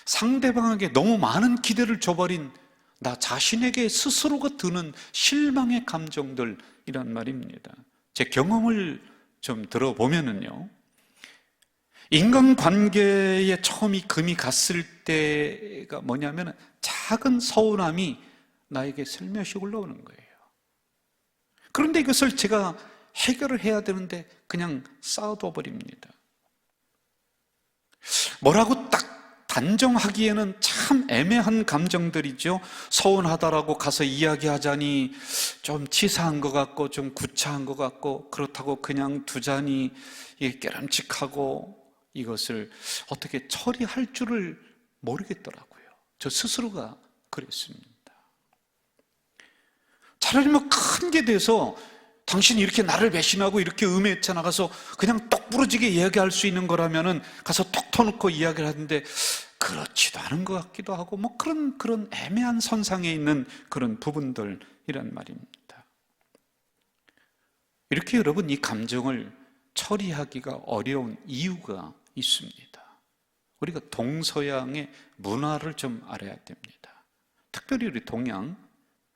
상대방에게 너무 많은 기대를 줘버린 나 자신에게 스스로가 드는 실망의 감정들이란 말입니다. 제 경험을 좀 들어보면은요, 인간관계에 처음이 금이 갔을 때가 뭐냐면 작은 서운함이 나에게 슬며시 올라오는 거예요. 그런데 이것을 제가 해결을 해야 되는데 그냥 쌓아둬 버립니다. 뭐라고 딱 단정하기에는 참 애매한 감정들이죠. 서운하다라고 가서 이야기하자니 좀 치사한 것 같고 좀 구차한 것 같고, 그렇다고 그냥 두자니 이게 깨름칙하고, 이것을 어떻게 처리할 줄을 모르겠더라고요. 저 스스로가 그랬습니다. 차라리 뭐 큰 게 돼서 당신이 이렇게 나를 배신하고 이렇게 음해쳐 나가서 그냥 똑 부러지게 이야기할 수 있는 거라면은 가서 톡 터놓고 이야기를 하는데 그렇지도 않은 것 같기도 하고, 뭐 그런 애매한 선상에 있는 그런 부분들이란 말입니다. 이렇게 여러분 이 감정을 처리하기가 어려운 이유가 있습니다. 우리가 동서양의 문화를 좀 알아야 됩니다. 특별히 우리 동양,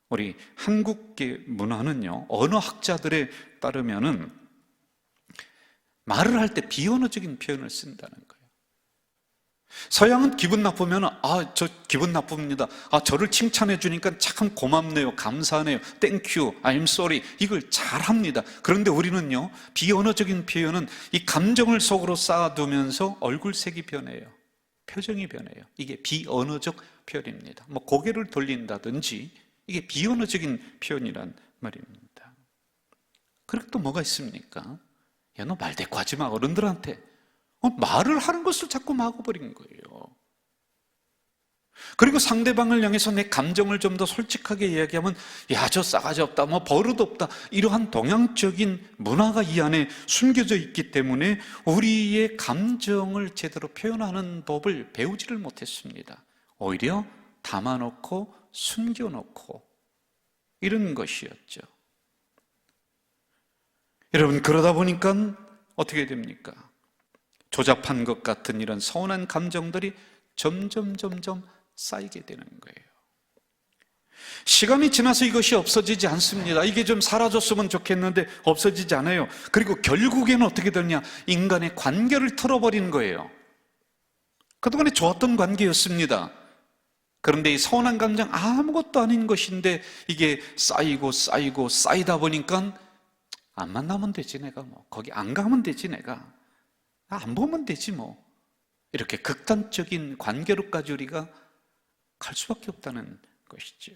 우리 한국계 문화는요, 언어학자들에 따르면은 말을 할 때 비언어적인 표현을 쓴다는 거예요. 서양은 기분 나쁘면 저 기분 나쁩니다. 저를 칭찬해 주니까 참 고맙네요, 감사하네요, 땡큐, I'm sorry, 이걸 잘합니다. 그런데 우리는요, 비언어적인 표현은 이 감정을 속으로 쌓아두면서 얼굴색이 변해요, 표정이 변해요. 이게 비언어적 표현입니다. 뭐 고개를 돌린다든지, 이게 비언어적인 표현이란 말입니다. 그리고 또 뭐가 있습니까? 야, 너 말대꾸 하지 마, 어른들한테. 말을 하는 것을 자꾸 막아버린 거예요. 그리고 상대방을 향해서 내 감정을 좀 더 솔직하게 이야기하면 야, 저 싸가지 없다, 뭐 버릇 없다, 이러한 동양적인 문화가 이 안에 숨겨져 있기 때문에 우리의 감정을 제대로 표현하는 법을 배우지를 못했습니다. 오히려 담아놓고 숨겨놓고 이런 것이었죠. 여러분, 그러다 보니까 어떻게 됩니까? 조잡한 것 같은 이런 서운한 감정들이 점점 쌓이게 되는 거예요. 시간이 지나서 이것이 없어지지 않습니다. 이게 좀 사라졌으면 좋겠는데 없어지지 않아요. 그리고 결국에는 어떻게 되냐? 인간의 관계를 틀어버리는 거예요. 그동안에 좋았던 관계였습니다. 그런데 이 서운한 감정 아무것도 아닌 것인데 이게 쌓이고 쌓이다 보니까 안 만나면 되지, 내가 뭐 거기 안 가면 되지, 내가 안 보면 되지 뭐, 이렇게 극단적인 관계로까지 우리가 갈 수밖에 없다는 것이죠.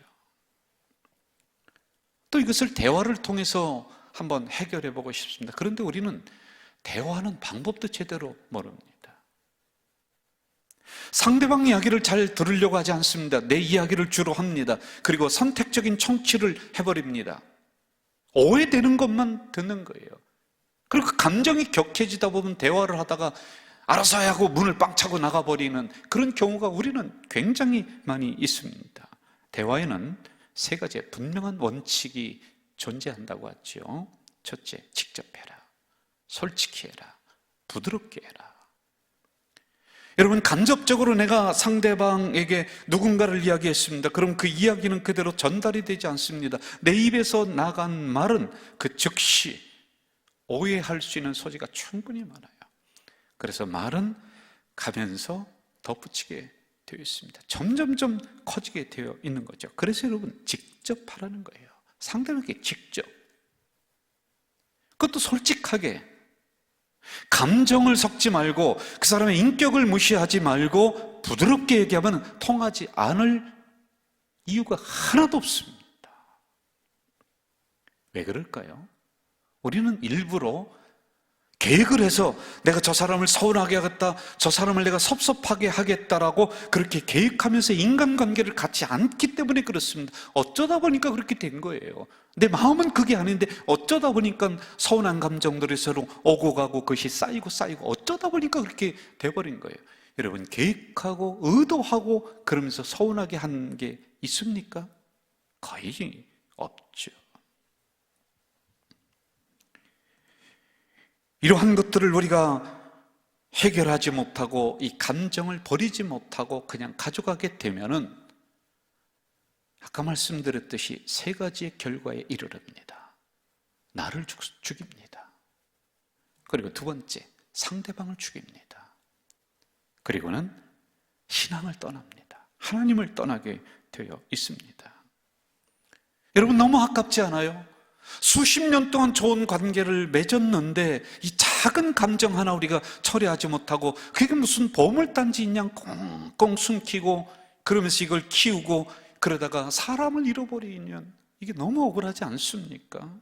또 이것을 대화를 통해서 한번 해결해 보고 싶습니다. 그런데 우리는 대화하는 방법도 제대로 모릅니다. 상대방 이야기를 잘 들으려고 하지 않습니다. 내 이야기를 주로 합니다. 그리고 선택적인 청취를 해버립니다. 오해되는 것만 듣는 거예요. 그리고 감정이 격해지다 보면 대화를 하다가 알아서 하고 문을 빵 차고 나가버리는 그런 경우가 우리는 굉장히 많이 있습니다. 대화에는 세 가지의 분명한 원칙이 존재한다고 하죠. 첫째, 직접 해라, 솔직히 해라, 부드럽게 해라. 여러분, 간접적으로 내가 상대방에게 누군가를 이야기했습니다. 그럼 그 이야기는 그대로 전달이 되지 않습니다. 내 입에서 나간 말은 그 즉시 오해할 수 있는 소지가 충분히 많아요. 그래서 말은 가면서 덧붙이게 되어 있습니다. 점점점 커지게 되어 있는 거죠. 그래서 여러분, 직접 하라는 거예요. 상대방에게 직접. 그것도 솔직하게. 감정을 섞지 말고, 그 사람의 인격을 무시하지 말고 부드럽게 얘기하면 통하지 않을 이유가 하나도 없습니다. 왜 그럴까요? 우리는 일부러 계획을 해서 내가 저 사람을 서운하게 하겠다, 저 사람을 내가 섭섭하게 하겠다라고 그렇게 계획하면서 인간관계를 갖지 않기 때문에 그렇습니다. 어쩌다 보니까 그렇게 된 거예요. 내 마음은 그게 아닌데 어쩌다 보니까 서운한 감정들이 서로 오고 가고 그것이 쌓이고 어쩌다 보니까 그렇게 돼버린 거예요. 여러분, 계획하고 의도하고 그러면서 서운하게 한 게 있습니까? 거의 없죠. 이러한 것들을 우리가 해결하지 못하고 이 감정을 버리지 못하고 그냥 가져가게 되면은 아까 말씀드렸듯이 세 가지의 결과에 이르릅니다. 나를 죽입니다. 그리고 두 번째, 상대방을 죽입니다. 그리고는 신앙을 떠납니다. 하나님을 떠나게 되어 있습니다. 여러분, 너무 아깝지 않아요? 수십 년 동안 좋은 관계를 맺었는데 이 작은 감정 하나 우리가 처리하지 못하고 그게 무슨 보물단지 양 꽁꽁 숨기고 그러면서 이걸 키우고 그러다가 사람을 잃어버리면 이게 너무 억울하지 않습니까?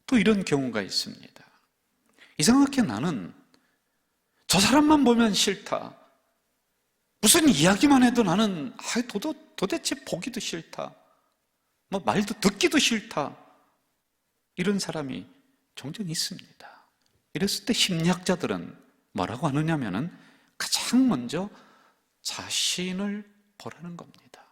또 이런 경우가 있습니다. 이상하게 나는 저 사람만 보면 싫다, 무슨 이야기만 해도 나는 도대체 보기도 싫다, 뭐 말도 듣기도 싫다, 이런 사람이 종종 있습니다. 이랬을 때 심리학자들은 뭐라고 하느냐면은 가장 먼저 자신을 보라는 겁니다.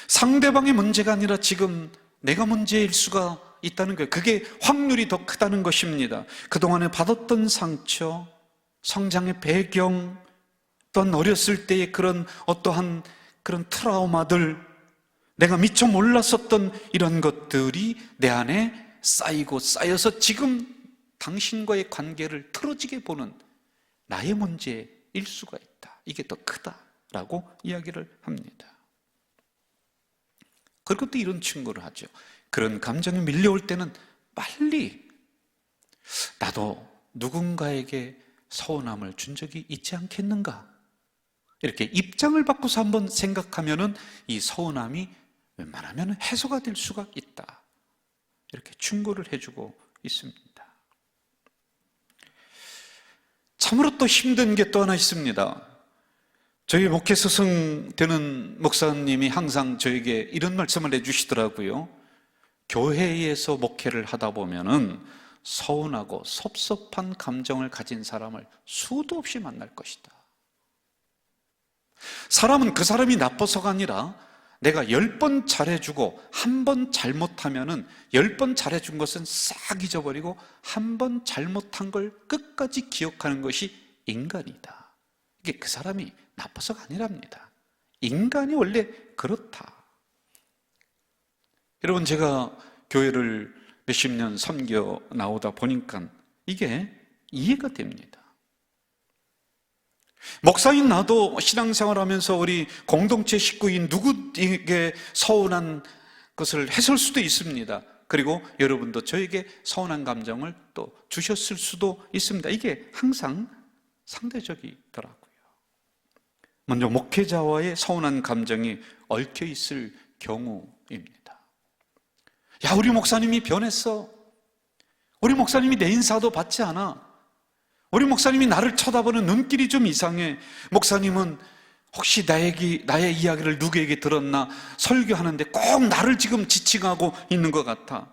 상대방의 문제가 아니라 지금 내가 문제일 수가 있다는 거예요. 그게 확률이 더 크다는 것입니다. 그동안에 받았던 상처, 성장의 배경, 또한 어렸을 때의 그런 어떠한 그런 트라우마들, 내가 미처 몰랐었던 이런 것들이 내 안에 쌓이고 쌓여서 지금 당신과의 관계를 틀어지게 보는 나의 문제일 수가 있다. 이게 더 크다라고 이야기를 합니다. 그리고 또 이런 충고를 하죠. 그런 감정이 밀려올 때는 빨리 나도 누군가에게 서운함을 준 적이 있지 않겠는가? 이렇게 입장을 바꿔서 한번 생각하면은 이 서운함이 웬만하면 해소가 될 수가 있다. 이렇게 충고를 해주고 있습니다. 참으로 또 힘든 게 또 하나 있습니다. 저희 목회 스승 되는 목사님이 항상 저에게 이런 말씀을 해주시더라고요. 교회에서 목회를 하다 보면은 서운하고 섭섭한 감정을 가진 사람을 수도 없이 만날 것이다. 사람은 그 사람이 나빠서가 아니라 내가 10번 잘해주고 한 번 잘못하면은 10번 잘해준 것은 싹 잊어버리고 한 번 잘못한 걸 끝까지 기억하는 것이 인간이다. 이게 그 사람이 나빠서가 아니랍니다. 인간이 원래 그렇다. 여러분, 제가 교회를 몇십 년 섬겨 나오다 보니까 이게 이해가 됩니다. 목사인 나도 신앙생활 하면서 우리 공동체 식구인 누구에게 서운한 것을 했을 수도 있습니다. 그리고 여러분도 저에게 서운한 감정을 또 주셨을 수도 있습니다. 이게 항상 상대적이더라고요. 먼저 목회자와의 서운한 감정이 얽혀 있을 경우입니다. 야, 우리 목사님이 변했어. 우리 목사님이 내 인사도 받지 않아. 우리 목사님이 나를 쳐다보는 눈길이 좀 이상해. 목사님은 혹시 나의 이야기를 누구에게 들었나? 설교하는데 꼭 나를 지금 지칭하고 있는 것 같아.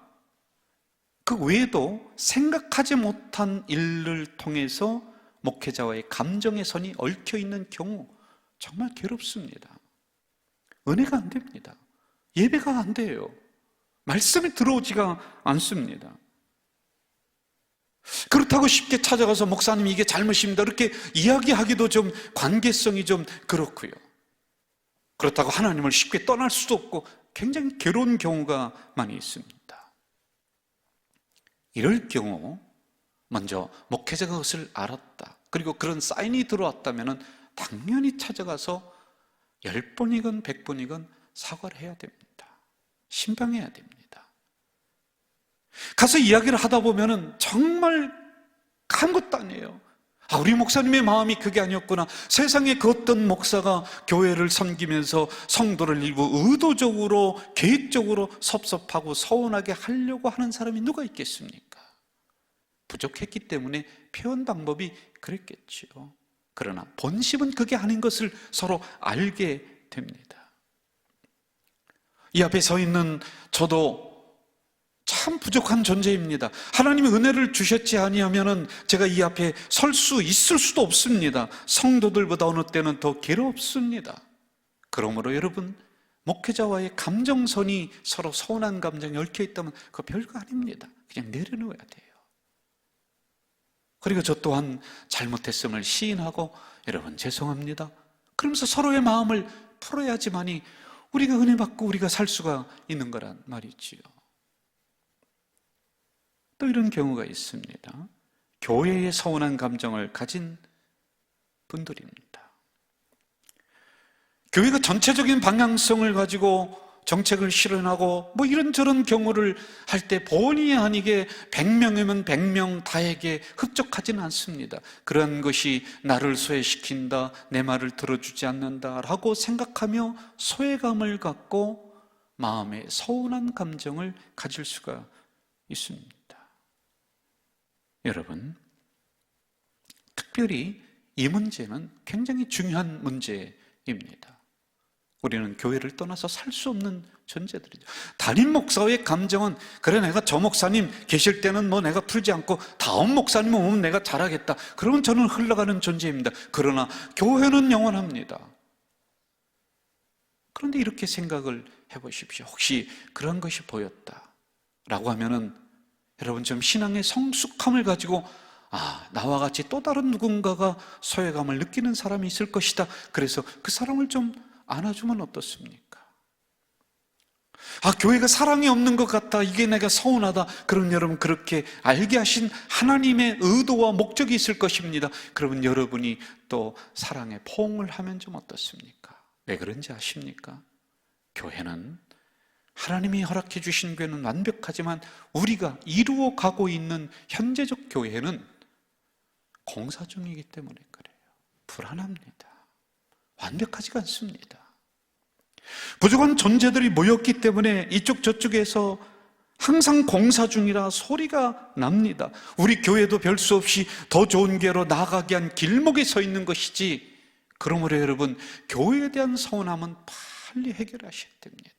그 외에도 생각하지 못한 일을 통해서 목회자와의 감정의 선이 얽혀 있는 경우 정말 괴롭습니다. 은혜가 안 됩니다. 예배가 안 돼요. 말씀이 들어오지가 않습니다. 그렇다고 쉽게 찾아가서 목사님 이게 잘못입니다 이렇게 이야기하기도 좀 관계성이 좀 그렇고요. 그렇다고 하나님을 쉽게 떠날 수도 없고 굉장히 괴로운 경우가 많이 있습니다. 이럴 경우 먼저 목회자가 그것을 알았다, 그리고 그런 사인이 들어왔다면 당연히 찾아가서 10번이건 100번이건 사과를 해야 됩니다. 신방해야 됩니다. 가서 이야기를 하다 보면은 정말 아무것도 아니에요. 아, 우리 목사님의 마음이 그게 아니었구나. 세상에 그 어떤 목사가 교회를 섬기면서 성도를 일부 의도적으로, 계획적으로 섭섭하고 서운하게 하려고 하는 사람이 누가 있겠습니까? 부족했기 때문에 표현 방법이 그랬겠지요. 그러나 본심은 그게 아닌 것을 서로 알게 됩니다. 이 앞에 서 있는 저도 참 부족한 존재입니다. 하나님이 은혜를 주셨지 아니하면은 제가 이 앞에 설 수 있을 수도 없습니다. 성도들보다 어느 때는 더 괴롭습니다. 그러므로 여러분, 목회자와의 감정선이 서로 서운한 감정이 얽혀 있다면 그거 별거 아닙니다. 그냥 내려놓아야 돼요. 그리고 저 또한 잘못했음을 시인하고 여러분 죄송합니다. 그러면서 서로의 마음을 풀어야지만이 우리가 은혜 받고 우리가 살 수가 있는 거란 말이지요. 또 이런 경우가 있습니다. 교회에 서운한 감정을 가진 분들입니다. 교회가 전체적인 방향성을 가지고 정책을 실현하고 뭐 이런저런 경우를 할 때 본의 아니게 100명이면 100명 다에게 흡족하지는 않습니다. 그런 것이 나를 소외시킨다, 내 말을 들어주지 않는다라고 생각하며 소외감을 갖고 마음에 서운한 감정을 가질 수가 있습니다. 여러분, 특별히 이 문제는 굉장히 중요한 문제입니다. 우리는 교회를 떠나서 살 수 없는 존재들이죠. 담임 목사의 감정은 그래 내가 저 목사님 계실 때는 뭐 내가 풀지 않고 다음 목사님 오면 내가 잘하겠다. 그러면 저는 흘러가는 존재입니다. 그러나 교회는 영원합니다. 그런데 이렇게 생각을 해보십시오. 혹시 그런 것이 보였다라고 하면은 여러분 좀 신앙의 성숙함을 가지고 나와 같이 또 다른 누군가가 소외감을 느끼는 사람이 있을 것이다. 그래서 그 사람을 좀 안아주면 어떻습니까? 교회가 사랑이 없는 것 같다. 이게 내가 서운하다. 그럼 여러분 그렇게 알게 하신 하나님의 의도와 목적이 있을 것입니다. 그러면 여러분이 또 사랑에 포옹을 하면 좀 어떻습니까? 왜 그런지 아십니까? 교회는 하나님이 허락해 주신 교회는 완벽하지만 우리가 이루어 가고 있는 현재적 교회는 공사 중이기 때문에 그래요. 불안합니다. 완벽하지가 않습니다. 부족한 존재들이 모였기 때문에 이쪽 저쪽에서 항상 공사 중이라 소리가 납니다. 우리 교회도 별 수 없이 더 좋은 교회로 나아가기 위한 길목에 서 있는 것이지, 그러므로 여러분 교회에 대한 서운함은 빨리 해결하셔야 됩니다.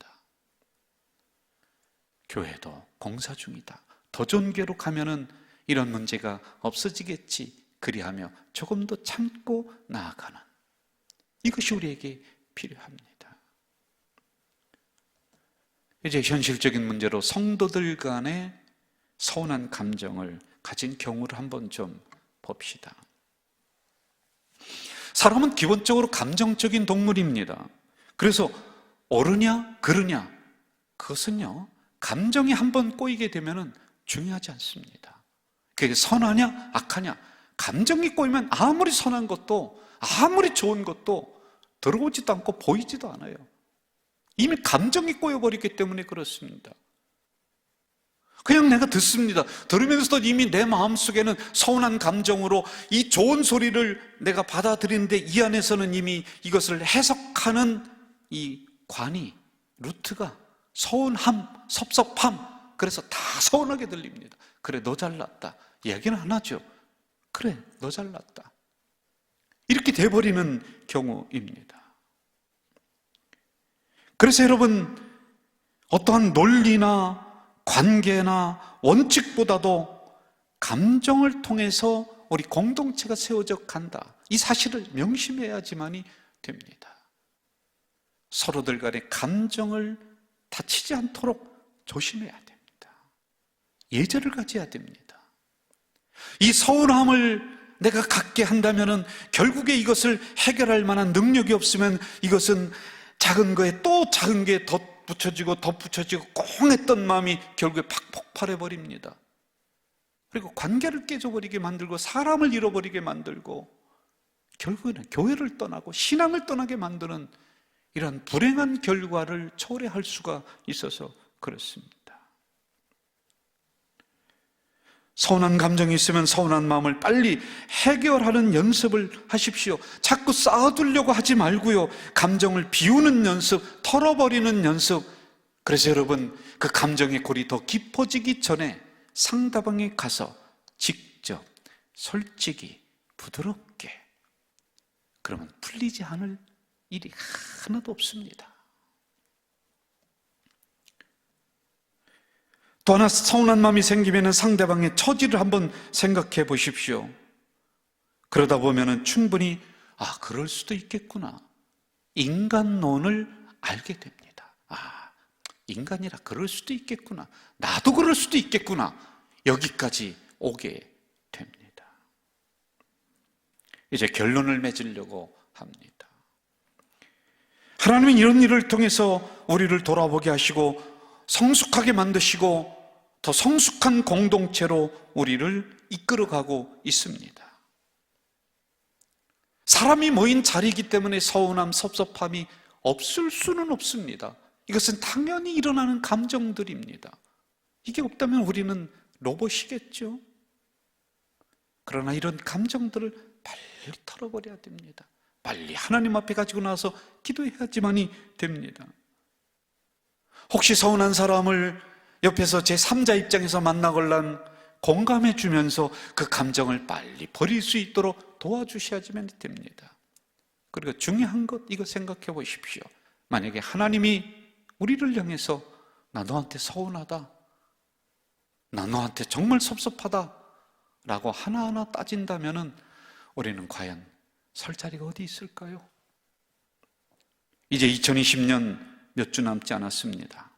교회도 공사 중이다. 더 좋은 교회로 가면은 이런 문제가 없어지겠지. 그리하며 조금 더 참고 나아가는 이것이 우리에게 필요합니다. 이제 현실적인 문제로 성도들 간의 서운한 감정을 가진 경우를 한번 좀 봅시다. 사람은 기본적으로 감정적인 동물입니다. 그래서 옳으냐 그르냐 그것은요 감정이 한번 꼬이게 되면 중요하지 않습니다. 그게 선하냐 악하냐, 감정이 꼬이면 아무리 선한 것도 아무리 좋은 것도 들어오지도 않고 보이지도 않아요. 이미 감정이 꼬여버렸기 때문에 그렇습니다. 그냥 내가 듣습니다. 들으면서도 이미 내 마음속에는 서운한 감정으로 이 좋은 소리를 내가 받아들이는데 이 안에서는 이미 이것을 해석하는 이 관이, 루트가 서운함, 섭섭함, 그래서 다 서운하게 들립니다. 그래 너 잘났다 이야기는 안 하죠. 그래 너 잘났다 이렇게 돼버리는 경우입니다. 그래서 여러분 어떠한 논리나 관계나 원칙보다도 감정을 통해서 우리 공동체가 세워져 간다, 이 사실을 명심해야지만이 됩니다. 서로들 간의 감정을 다치지 않도록 조심해야 됩니다. 예절을 가져야 됩니다. 이 서운함을 내가 갖게 한다면은 결국에 이것을 해결할 만한 능력이 없으면 이것은 작은 거에 또 작은 게 덧붙여지고 덧붙여지고 꽁했던 마음이 결국에 팍 폭발해 버립니다. 그리고 관계를 깨져버리게 만들고 사람을 잃어버리게 만들고 결국에는 교회를 떠나고 신앙을 떠나게 만드는 이런 불행한 결과를 초래할 수가 있어서 그렇습니다. 서운한 감정이 있으면 서운한 마음을 빨리 해결하는 연습을 하십시오. 자꾸 쌓아두려고 하지 말고요. 감정을 비우는 연습, 털어버리는 연습. 그래서 여러분, 그 감정의 골이 더 깊어지기 전에 상대방에 가서 직접 솔직히 부드럽게, 그러면 풀리지 않을 일이 하나도 없습니다. 또 하나 서운한 마음이 생기면 상대방의 처지를 한번 생각해 보십시오. 그러다 보면 충분히 그럴 수도 있겠구나, 인간론을 알게 됩니다. 인간이라 그럴 수도 있겠구나, 나도 그럴 수도 있겠구나, 여기까지 오게 됩니다. 이제 결론을 맺으려고 합니다. 하나님은 이런 일을 통해서 우리를 돌아보게 하시고 성숙하게 만드시고 더 성숙한 공동체로 우리를 이끌어가고 있습니다. 사람이 모인 자리이기 때문에 서운함, 섭섭함이 없을 수는 없습니다. 이것은 당연히 일어나는 감정들입니다. 이게 없다면 우리는 로봇이겠죠. 그러나 이런 감정들을 빨리 털어버려야 됩니다. 빨리 하나님 앞에 가지고 나와서 기도해야지만이 됩니다. 혹시 서운한 사람을 옆에서 제3자 입장에서 만나걸란 공감해 주면서 그 감정을 빨리 버릴 수 있도록 도와주셔야지만 됩니다. 그리고 중요한 것, 이거 생각해 보십시오. 만약에 하나님이 우리를 향해서 나 너한테 서운하다, 나 너한테 정말 섭섭하다 라고 하나하나 따진다면 우리는 과연 설 자리가 어디 있을까요? 이제 2020년 몇 주 남지 않았습니다.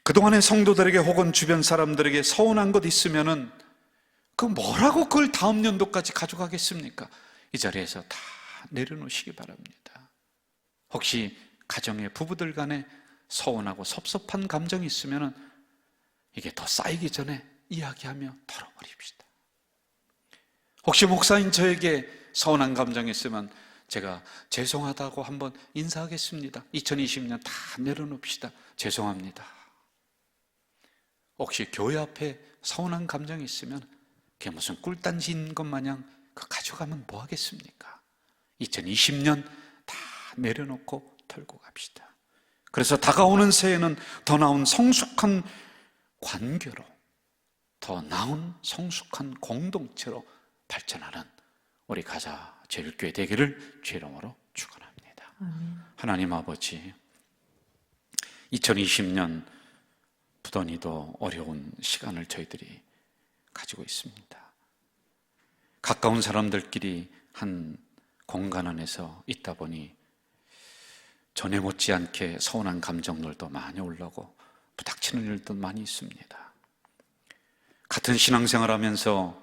그동안의 성도들에게 혹은 주변 사람들에게 서운한 것 있으면은 그 뭐라고 그걸 다음 연도까지 가져가겠습니까? 이 자리에서 다 내려놓으시기 바랍니다. 혹시 가정의 부부들 간에 서운하고 섭섭한 감정이 있으면은 이게 더 쌓이기 전에 이야기하며 털어버립시다. 혹시 목사인 저에게 서운한 감정이 있으면 제가 죄송하다고 한번 인사하겠습니다. 2020년 다 내려놓읍시다. 죄송합니다. 혹시 교회 앞에 서운한 감정이 있으면 그게 무슨 꿀단지인 것 마냥 그 가져가면 뭐 하겠습니까? 2020년 다 내려놓고 털고 갑시다. 그래서 다가오는 새해는 더 나은 성숙한 관계로, 더 나은 성숙한 공동체로 발전하는 우리 가자 제일교회 되기를 주의 이름으로 축원합니다. 하나님 아버지, 2020년 부더니도 어려운 시간을 저희들이 가지고 있습니다. 가까운 사람들끼리 한 공간 안에서 있다 보니 전에 못지않게 서운한 감정들도 많이 올라오고 부닥치는 일도 많이 있습니다. 같은 신앙생활 하면서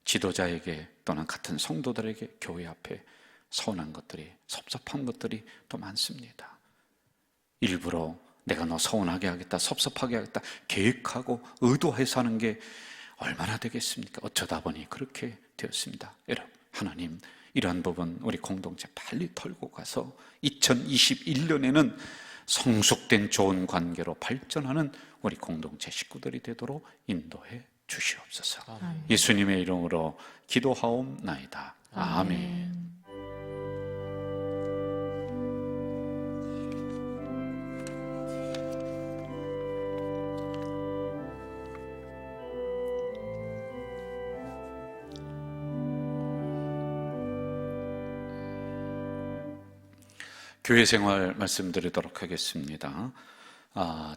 지도자에게 또는 같은 성도들에게 교회 앞에 서운한 것들이, 섭섭한 것들이 또 많습니다. 일부러 내가 너 서운하게 하겠다, 섭섭하게 하겠다 계획하고 의도해서 하는 게 얼마나 되겠습니까? 어쩌다 보니 그렇게 되었습니다. 여러분, 하나님 이러한 부분 우리 공동체 빨리 털고 가서 2021년에는 성숙된 좋은 관계로 발전하는 우리 공동체 식구들이 되도록 인도해 주시옵소서. 예수님의 이름으로 기도하옵나이다. 아멘. 교회 생활 말씀드리도록 하겠습니다.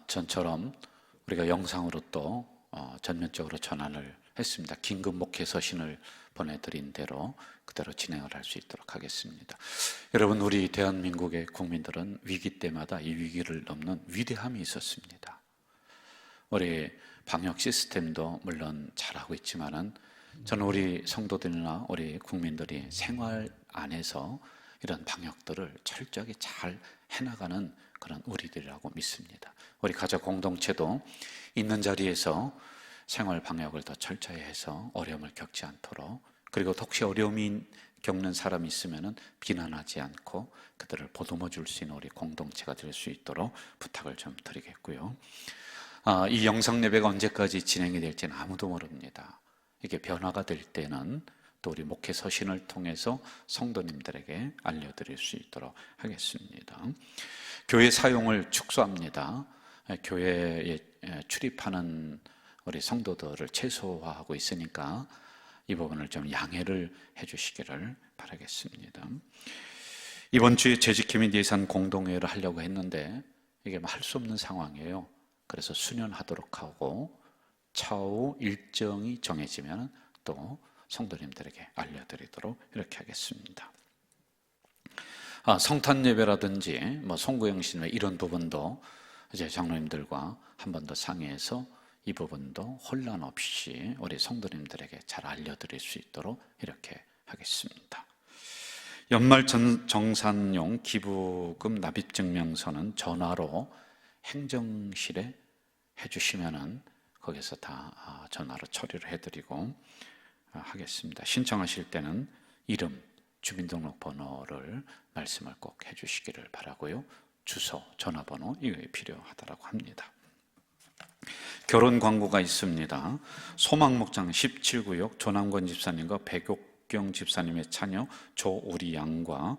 전처럼 우리가 영상으로 또 전면적으로 전환을 했습니다. 긴급 목회 서신을 보내드린 대로 그대로 진행을 할 수 있도록 하겠습니다. 여러분, 우리 대한민국의 국민들은 위기 때마다 이 위기를 넘는 위대함이 있었습니다. 우리 방역 시스템도 물론 잘하고 있지만은 저는 우리 성도들이나 우리 국민들이 생활 안에서 이런 방역들을 철저하게 잘 해나가는 그런 우리들이라고 믿습니다. 우리 가족 공동체도 있는 자리에서 생활 방역을 더 철저히 해서 어려움을 겪지 않도록, 그리고 혹시 어려움이 겪는 사람이 있으면 비난하지 않고 그들을 보듬어 줄 수 있는 우리 공동체가 될 수 있도록 부탁을 좀 드리겠고요. 이 영상 예배가 언제까지 진행이 될지는 아무도 모릅니다. 이게 변화가 될 때는 또 우리 목회 서신을 통해서 성도님들에게 알려드릴 수 있도록 하겠습니다. 교회 사용을 축소합니다. 교회에 출입하는 우리 성도들을 최소화하고 있으니까 이 부분을 좀 양해를 해주시기를 바라겠습니다. 이번 주에 재직기민 예산 공동회의를 하려고 했는데 이게 할 수 없는 상황이에요. 그래서 수년하도록 하고 차후 일정이 정해지면 또 성도님들에게 알려드리도록 이렇게 하겠습니다. 성탄 예배라든지 송구영 신회 이런 부분도 이제 장로님들과 한 번 더 상의해서 이 부분도 혼란 없이 우리 성도님들에게 잘 알려드릴 수 있도록 이렇게 하겠습니다. 연말 정산용 기부금 납입 증명서는 전화로 행정실에 해주시면은 거기서 다 전화로 처리를 해드리고 하겠습니다. 신청하실 때는 이름, 주민등록번호를 말씀을 꼭 해주시기를 바라고요. 주소, 전화번호 이게 필요하다고 합니다. 결혼 광고가 있습니다. 소망목장 17구역 조남권 집사님과 백옥경 집사님의 자녀 조우리 양과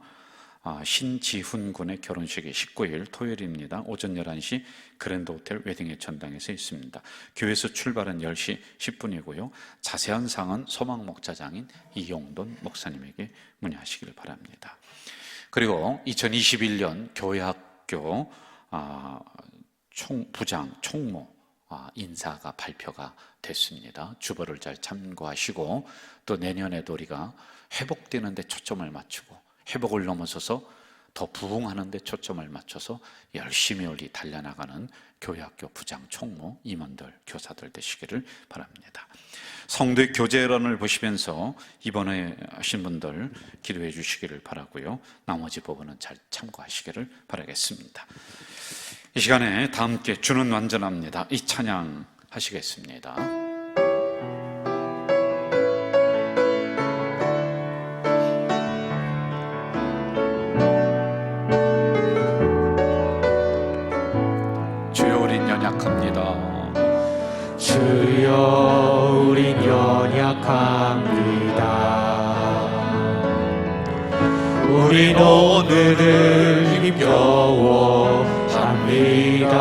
신지훈 군의 결혼식이 19일 토요일입니다. 오전 11시 그랜드호텔 웨딩의 전당에서 있습니다. 교회에서 출발은 10시 10분이고요. 자세한 사항은 소망목자장인 이용돈 목사님에게 문의하시길 바랍니다. 그리고 2021년 교회학교 부장 총무 인사가 발표가 됐습니다. 주보를 잘 참고하시고 또 내년에도 우리가 회복되는 데 초점을 맞추고 회복을 넘어서서 더 부흥하는 데 초점을 맞춰서 열심히 우리 달려나가는 교회학교 부장 총무 임원들 교사들 되시기를 바랍니다. 성도의 교제론을 보시면서 이번에 하신 분들 기도해 주시기를 바라고요. 나머지 부분은 잘 참고하시기를 바라겠습니다. 이 시간에 다 함께 주는 완전합니다. 이 찬양 하시겠습니다. 주여 우린 연약합니다. 주여 우린 연약합니다. 우린 오늘을 힘겨워합니다. 다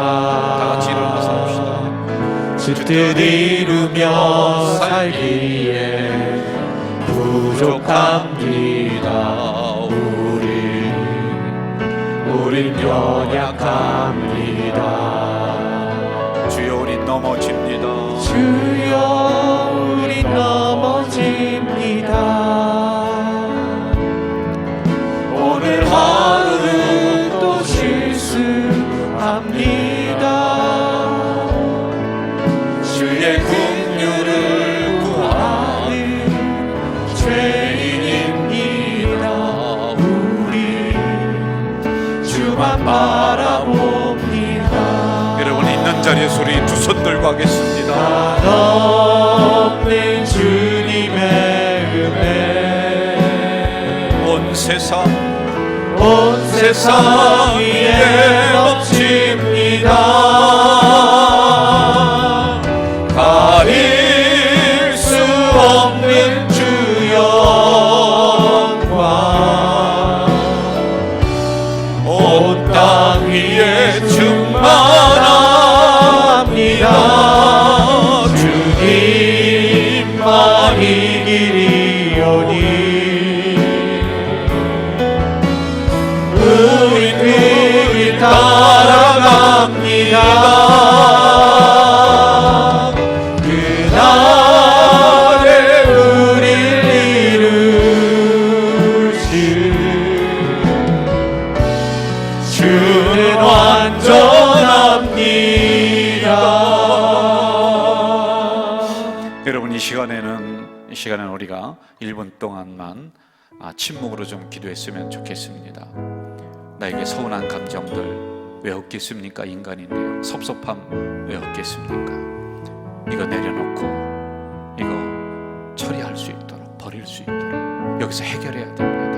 같이 일어나서 봅시다. 주 뜻 이루며 살기에 부족합니다. 우린 연약합니다. 주여 우린 넘어집니다. 주여 우린 넘어집니다. 오늘 하루 또 실수합니다. 주의 긍휼을 구하는 죄인입니다. 우리 주만 바라봅니다. 여러분 있는 자리에 소리 두 손 들고 하겠습니다. 한없는 주님의 은혜 온 세상 위에 넘칩니다. 가릴 수 없는 주 영광 온 땅 위에 충만합니다. 주님만 이기리오니 우리 따라갑니다. 그날에 우릴 이루실 주는 완전합니다. 여러분 이 시간에는 우리가 1분 동안만 침묵으로 좀 기도했으면 좋겠습니다. 나에게 서운한 감정들 왜 없겠습니까? 인간인데요. 섭섭함 왜 없겠습니까? 이거 내려놓고 이거 처리할 수 있도록 버릴 수 있도록 여기서 해결해야 됩니다.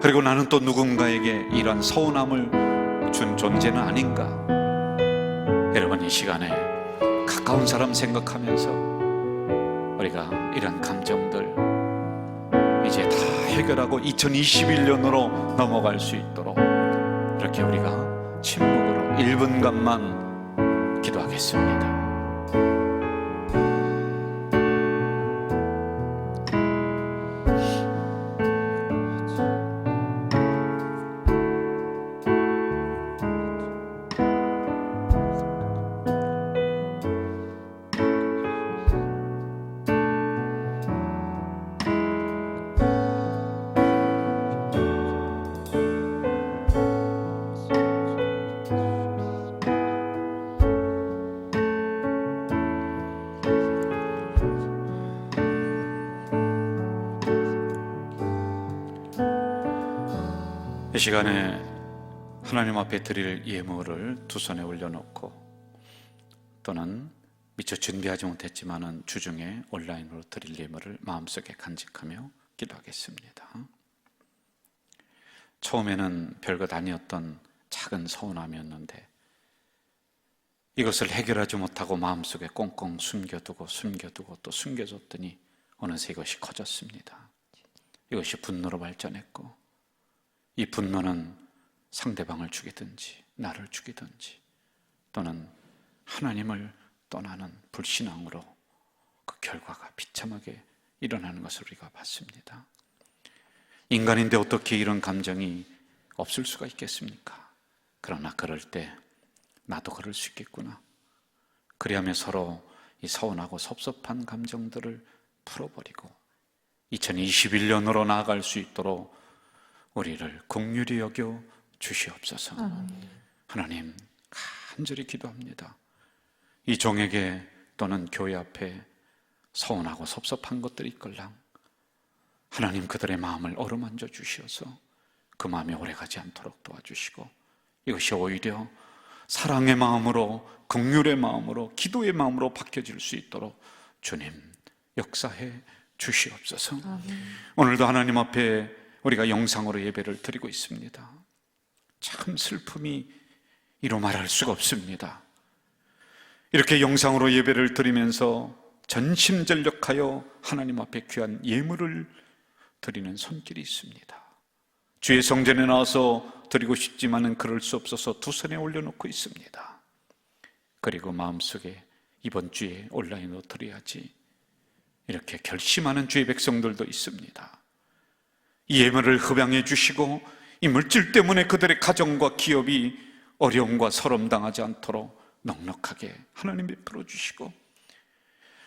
그리고 나는 또 누군가에게 이런 서운함을 준 존재는 아닌가? 여러분, 이 시간에 가까운 사람 생각하면서 우리가 이런 감정들 이제 다 해결하고 2021년으로 넘어갈 수 있도록 이렇게 우리가 침묵으로 1분간만 기도하겠습니다. 이 시간에 하나님 앞에 드릴 예물을 두 손에 올려놓고 또는 미처 준비하지 못했지만은 주중에 온라인으로 드릴 예물을 마음속에 간직하며 기도하겠습니다. 처음에는 별것 아니었던 작은 서운함이었는데 이것을 해결하지 못하고 마음속에 꽁꽁 숨겨두고 또 숨겨뒀더니 어느새 이것이 커졌습니다. 이것이 분노로 발전했고 이 분노는 상대방을 죽이든지 나를 죽이든지 또는 하나님을 떠나는 불신앙으로 그 결과가 비참하게 일어나는 것을 우리가 봤습니다. 인간인데 어떻게 이런 감정이 없을 수가 있겠습니까? 그러나 그럴 때 나도 그럴 수 있겠구나. 그리하며 서로 이 서운하고 섭섭한 감정들을 풀어버리고 2021년으로 나아갈 수 있도록 우리를 긍휼히 여겨 주시옵소서. 하나님, 간절히 기도합니다. 이 종에게 또는 교회 앞에 서운하고 섭섭한 것들이 있걸랑 하나님 그들의 마음을 어루만져 주시어서 그 마음이 오래가지 않도록 도와주시고 이것이 오히려 사랑의 마음으로, 긍휼의 마음으로, 기도의 마음으로 바뀌어질 수 있도록 주님 역사해 주시옵소서. 오늘도 하나님 앞에 우리가 영상으로 예배를 드리고 있습니다. 참 슬픔이 이루 말할 수가 없습니다. 이렇게 영상으로 예배를 드리면서 전심전력하여 하나님 앞에 귀한 예물을 드리는 손길이 있습니다. 주의 성전에 나와서 드리고 싶지만은 그럴 수 없어서 두 손에 올려놓고 있습니다. 그리고 마음속에 이번 주에 온라인으로 드려야지 이렇게 결심하는 주의 백성들도 있습니다. 이 예물을 흡양해 주시고 이 물질 때문에 그들의 가정과 기업이 어려움과 서름 당하지 않도록 넉넉하게 하나님 베풀어 주시고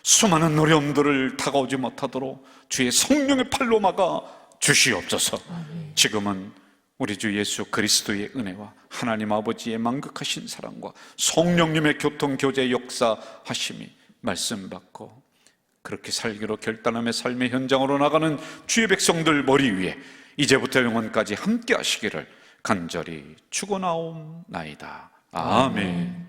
수많은 어려움들을 다가오지 못하도록 주의 성령의 팔로 막아 주시옵소서. 지금은 우리 주 예수 그리스도의 은혜와 하나님 아버지의 만극하신 사랑과 성령님의 교통교제 역사하심이 말씀 받고 그렇게 살기로 결단하며 삶의 현장으로 나가는 주의 백성들 머리 위에 이제부터 영원까지 함께 하시기를 간절히 축원하옵나이다. 아멘.